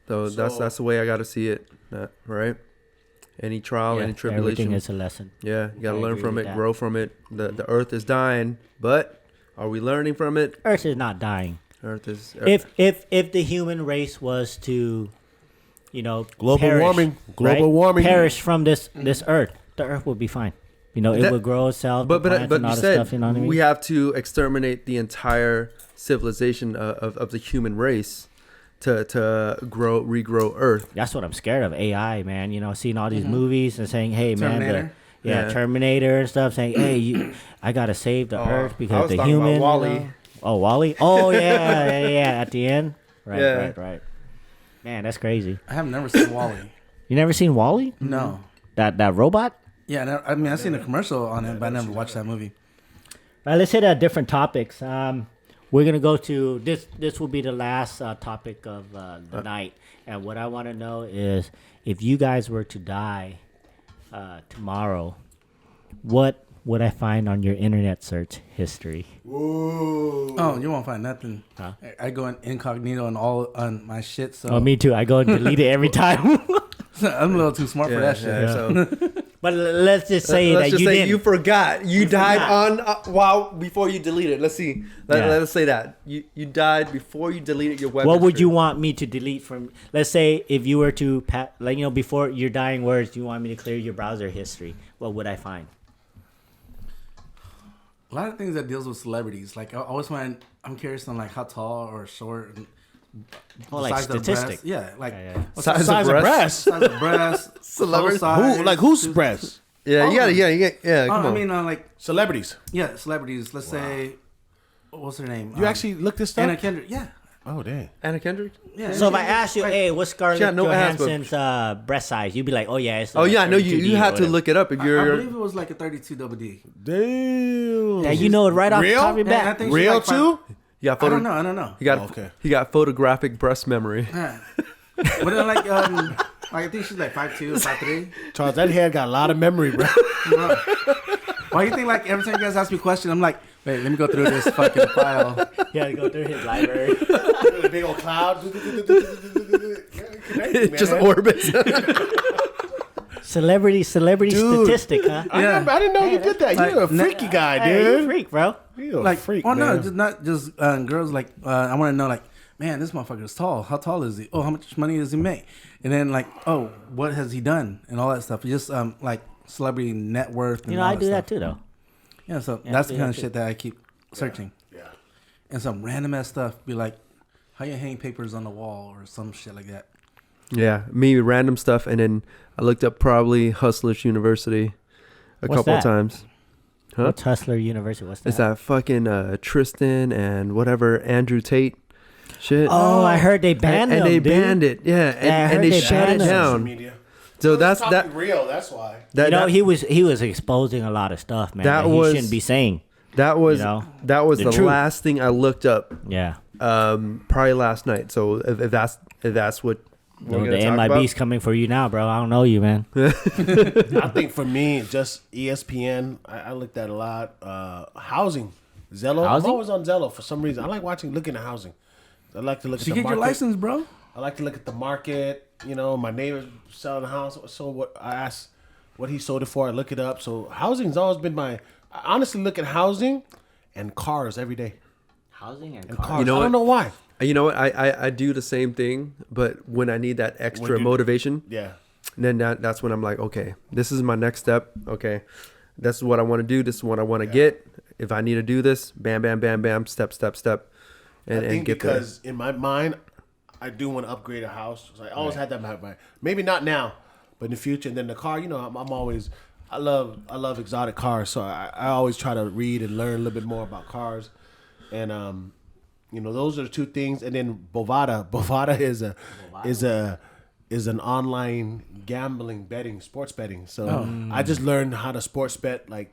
So that's the way I got to see it, right? Any trial, any tribulation. Everything is a lesson. Yeah, you got to I learn agree from with it, that. grow from it. The earth is dying, but are we learning from it? Earth is not dying. Earth is. If the human race was to, you know, Global warming. Global right? warming. perish from this earth, the earth would be fine. You know, it That- would grow itself. But the plants and you all the said stuff, you know what I mean? we have to exterminate the entire civilization of the human race to regrow Earth. That's what I'm scared of. AI, man. You know, seeing all these movies and saying, "Hey, Terminator. man, Yeah. Terminator and stuff," saying, "Hey, I gotta save the earth I because was the talking about human." WALL-E. You know? Oh, Wally. Oh, yeah. At the end, right, Yeah. right. Man, that's crazy. I have never seen Wally. You never seen Wally? No. That robot? Yeah, I mean I've seen a commercial on it, but I never watched that movie. All right, let's hit different topics. We're gonna go to this. This will be the last topic of the night, and what I want to know is if you guys were to die tomorrow, what would I find on your internet search history? Oh, you won't find nothing. Huh? I go in incognito on my shit, so Oh, me too. I go and delete it every time. I'm a little too smart for that shit. So But let's just say let's that just you say didn't. you forgot. You died forgot. on before you deleted. Let's see. Yeah. Let us say that you died before you deleted your web. What would history. you want me to delete from? Let's say if you were to, before your dying words, you want me to clear your browser history. What would I find? A lot of things that deals with celebrities. Like I always find I'm curious on like how tall or short. And Oh, like size of their statistic. breasts. Yeah, like Yeah. what's Size the of Size of breast? breast. size of breast, Celebrity- size, Who? Like whose breast? Yeah, you gotta. Yeah. Come I on. mean, like Celebrities. yeah, celebrities. Let's say, what's her name? You actually looked this stuff? Anna Kendrick. Yeah, Oh, dang. Anna Kendrick. yeah. So if I Anna ask you, Kendrick, hey, what's Scarlett She had no ass, but- Johansson's breast size? You'd be like, oh yeah, it's. Oh yeah, I know you. 32D You or had to whatever. look it up if I you're. believe it was like a 32 double D. Damn. Yeah, you know it right off the Real? top of your And I back. think she Real like five- too? You got I photo. don't know. I don't know. He got. Oh, okay. He got photographic breast memory. Yeah. But then like I think she's like 5'2" or 5'3". Charles, that head got a lot of memory, bro. Why you think like every time you guys ask me a question, I'm like, wait, let me go through this fucking file. Yeah, go through his library. Big old cloud. It just orbits. Celebrity Dude. statistic, huh? Yeah. I didn't know you did that. You're a Like, freaky guy, Hey, you a dude. freak, bro. You're a Like, freak, oh no, man. just not just girls. Like, I want to know, like, man, this motherfucker is tall. How tall is he? Oh, how much money does he make? And then like, oh, what has he done? And all that stuff. Just like celebrity net worth. And You know, all I do that stuff. too, though. Yeah, so Yeah, that's I the do kind of that shit that I keep searching. Yeah. And some random ass stuff. Be like, how you hang papers on the wall or some shit like that. Yeah, me random stuff, and then I looked up probably Hustlers University a What's couple of that? times. Huh? What's Hustler University? What's that? It's that fucking Tristan and whatever Andrew Tate shit. Oh, I heard they banned and them, they dude. banned it. Yeah, Yeah, I and heard they they shut it banned it. down. Media. So that's It's that. real. That's why. That, You know, that, he was exposing a lot of stuff, man. That That he was- shouldn't be saying. that was you know, that was the the truth. last thing I looked up. Yeah. Probably last night. So if that's what we're The gonna talk MIB's about. coming for you now, bro. I don't know you, man. I think for me, just ESPN. I looked at a lot. Housing, Zillow. Housing? I'm always on Zillow for some reason. I like looking at housing. I like to look at You the get your market. license, bro. I like to look at the market. You know, my neighbor's selling a house. So what I ask what he sold it for. I look it up. So housing's always been I honestly look at housing and cars every day. Housing and Cars. You know I don't what? know why. You know what? I do the same thing, but when I need that extra When you- motivation, Yeah. then that's when I'm like, okay, this is my next step. Okay, this is what I want to do. This is what I want to get. If I need to do this, bam, bam, bam, bam, step, and I think get there. because in my mind, I do want to upgrade a house. So I always had that in my mind. Maybe not now, but in the future. And then the car, you know, I'm always, I love exotic cars. So I always try to read and learn a little bit more about cars. And, you know, those are the two things. And then Bovada. Bovada is an online gambling sports betting. So I just learned how to sports bet like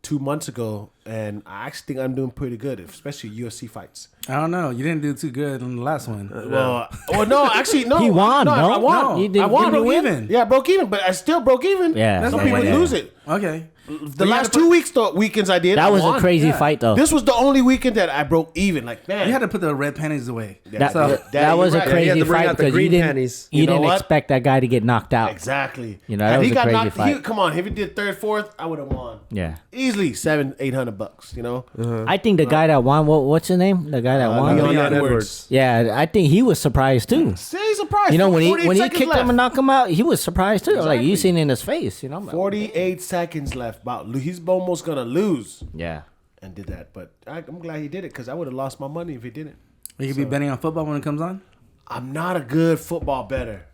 2 months ago, and I actually think I'm doing pretty good, especially UFC fights. I don't know. You didn't do too good on the last one. Well, no, actually, no. He won, no, no? I won. No, You did- I won. you broke win? even. Yeah, I broke even, but I still broke even. Yeah, Some yeah, people yeah. lose it. Okay. The last 2 weekends I did. That I was a won. crazy Yeah. fight, though. This was the only weekend that I broke even. Like, man, You had to put the red panties away. That, So- that Daddy, was you're a right. Yeah, you had crazy to bring fight out the because you green didn't, panties. you You know didn't what? expect that guy to get knocked out. exactly. You know, that Had was he a got crazy knocked, fight. come on, if he did third, fourth, I would have won Yeah. easily $700-800. You know, I think the guy that won, what's his name? The guy that won? Leon Leon Edwards. Edwards. Yeah, I think he was surprised too. Say surprised. You know, when 48 he seconds kicked left. him and knocked him out, he was surprised too. Like, you Exactly. seen it in his face, you know? 48 seconds left. He's almost gonna lose. Yeah. And did that, but I'm glad he did it because I would have lost my money if he didn't. You could be betting on football when it comes on. I'm not a good football bettor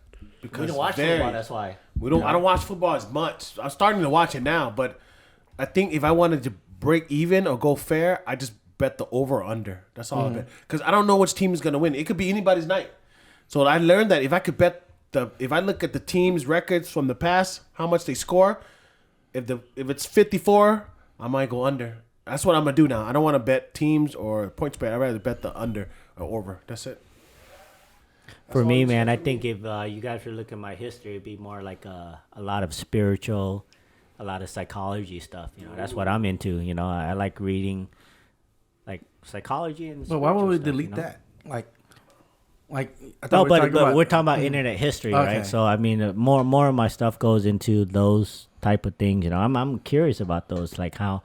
because why. we don't. I don't watch football as much. I'm starting to watch it now, but I think if I wanted to break even or go fair, I just bet the over or under. That's all I bet because I don't know which team is gonna win. It could be anybody's night. So I learned that if I could bet if I look at the team's records from the past, how much they score, if it's 54, I might go under. That's what I'm gonna do now. I don't want to bet teams or points bet. I'd rather bet the under or over. That's it. For me, man, I think if you guys were looking at my history, it'd be more like a lot of spiritual, a lot of psychology stuff. You know, that's what I'm into. You know, I like reading, like psychology and. But why would we spiritual stuff, delete you know? that? Like I thought No, we were but talking about- we're talking about internet history, Okay. right? So I mean, more of my stuff goes into those type of things. You know, I'm curious about those, like how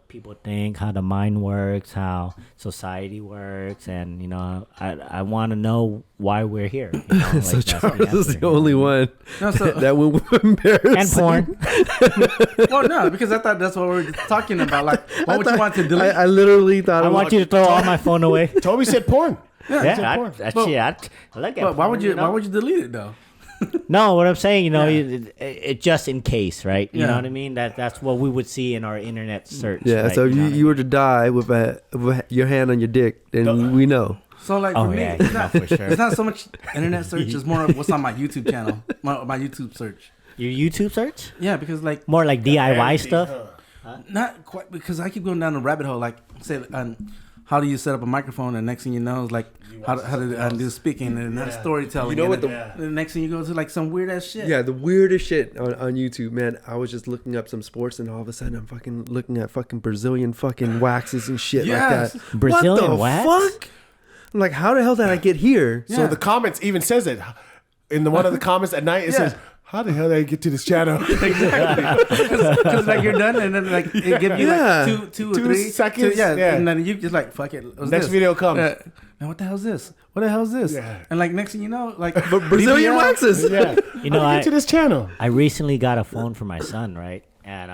people think, how the mind works, how society works, and you know, I want to know why we're here. You know? Like, So that's Charles is answer. the only one No, so- that will embarrass. And porn. Well, no, because I thought that's what we were talking about. Like, why would you want to delete? I literally thought I want you to throw all my phone away. Toby said porn. Yeah, porn. I look at. But why would porn, you? know? Why would you delete it though? No, what I'm saying, you know, Yeah. it just in case, right? You Yeah. know what I mean? That's what we would see in our internet search. Yeah, right? so if know you, what I you were to die with your hand on your dick, then we know. So like Oh, for me, yeah, it's no, not for sure. It's not so much internet search. It's more of what's on my YouTube channel, my YouTube search. Your YouTube search? Yeah, because like More like DIY Everything, stuff? huh? not quite because I keep going down the rabbit hole. Like say, how do you set up a microphone? And next thing you know is like how to do speaking and then storytelling. You know and what then the next thing you go to like some weird ass shit. Yeah, the weirdest shit on YouTube, man. I was just looking up some sports, and all of a sudden, I'm fucking looking at fucking Brazilian fucking waxes and shit Yes. like that. Brazilian what the wax? fuck? I'm like, how the hell did I get here? So Yeah. the comments even says it. In one of the comments at night, it says, "How the hell did I get to this channel?" Because like you're done and then like it gives you Yeah. like two or 2 three seconds, yeah, yeah. and then you just like fuck it. What's Next this? video comes. Now what the hell's this? What the hell's this? Yeah. And like next thing you know, like But Brazilian BBL waxes. Yeah, You know, how did I get to this channel? I recently got a phone for my son, right? And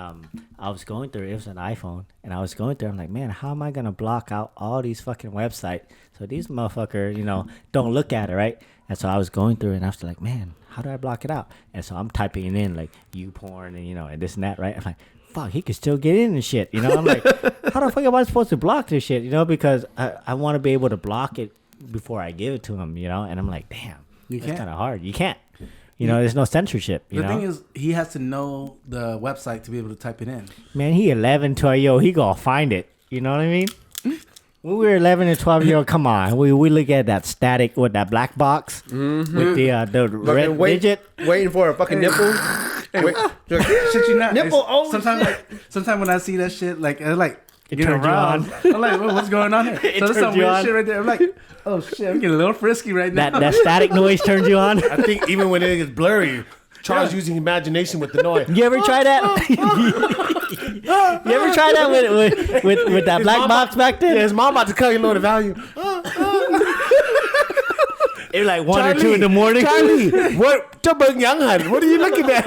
I was going through, it was an iPhone, and I was going through, I'm like, man, how am I going to block out all these fucking websites so these motherfuckers, you know, don't look at it, right? And so I was going through it, and I was like, man, how do I block it out? And so I'm typing it in, like, you porn and, you know, and this and that, right? I'm like, fuck, he could still get in and shit. You know, I'm like, how the fuck am I supposed to block this shit? You know, because I want to be able to block it before I give it to him. You know, and I'm like, damn, that's kind of hard. You can't. You know, there's no censorship. The thing is, he has to know the website to be able to type it in. Man, he 11, 12 year old. He gonna find it. You know what I mean? When we were 11 and 12 year old, come on, we look at that static with that black box with the red widget, waiting for a fucking nipple. Shit, you not nipple. Oh, sometimes when I see that shit, like it turns you on. I'm like, what's going on here? So there's some weird shit right there. I'm like, oh shit, I'm getting a little frisky right now. That static noise turns you on. I think even when it gets blurry, Charles using imagination with the noise. You ever try that? You ever try that with that black box back then? Yeah, his mom about to cut you know the value. It was like 1 or 2 in the morning. Charlie, what are you looking at?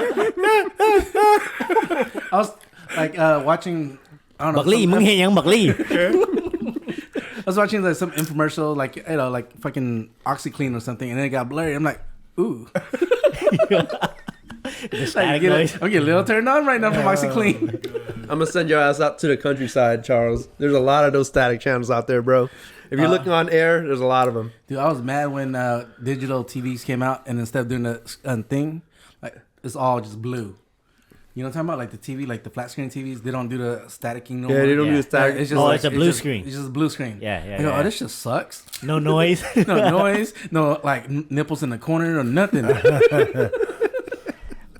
I was like watching. I don't know. I was watching like some infomercial, like like fucking OxyClean or something, and then it got blurry. I'm like, ooh. I'm getting a little turned on right now from OxyClean. I'm gonna send your ass out to the countryside, Charles. There's a lot of those static channels out there, bro. If you're looking on air, there's a lot of them. Dude, I was mad when digital TVs came out, and instead of doing the thing, like it's all just blue. You know what I'm talking about? Like the TV, like the flat screen TVs, they don't do the staticking no more. Yeah, they don't do the static. It's just it's a blue screen. It's just a blue screen. Yeah. Oh, this just sucks. No noise. No noise. No like nipples in the corner or nothing.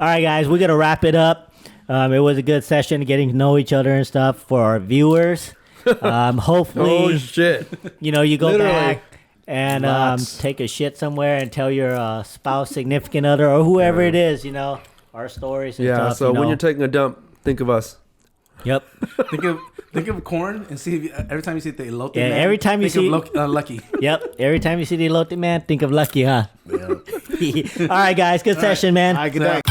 All right, guys, we're going to wrap it up. It was a good session getting to know each other and stuff for our viewers. Hopefully, oh, shit. You know, you go Literally. back and take a shit somewhere and tell your spouse, significant other, or whoever it is, you know, our stories and stuff. So when you're taking a dump, think of us. Yep. Think of corn and see if every time you see the elote man. Every time you see Lucky. Yep. Every time you see the elote man, think of Lucky, huh? All right, guys. Good session, man. All right, good night.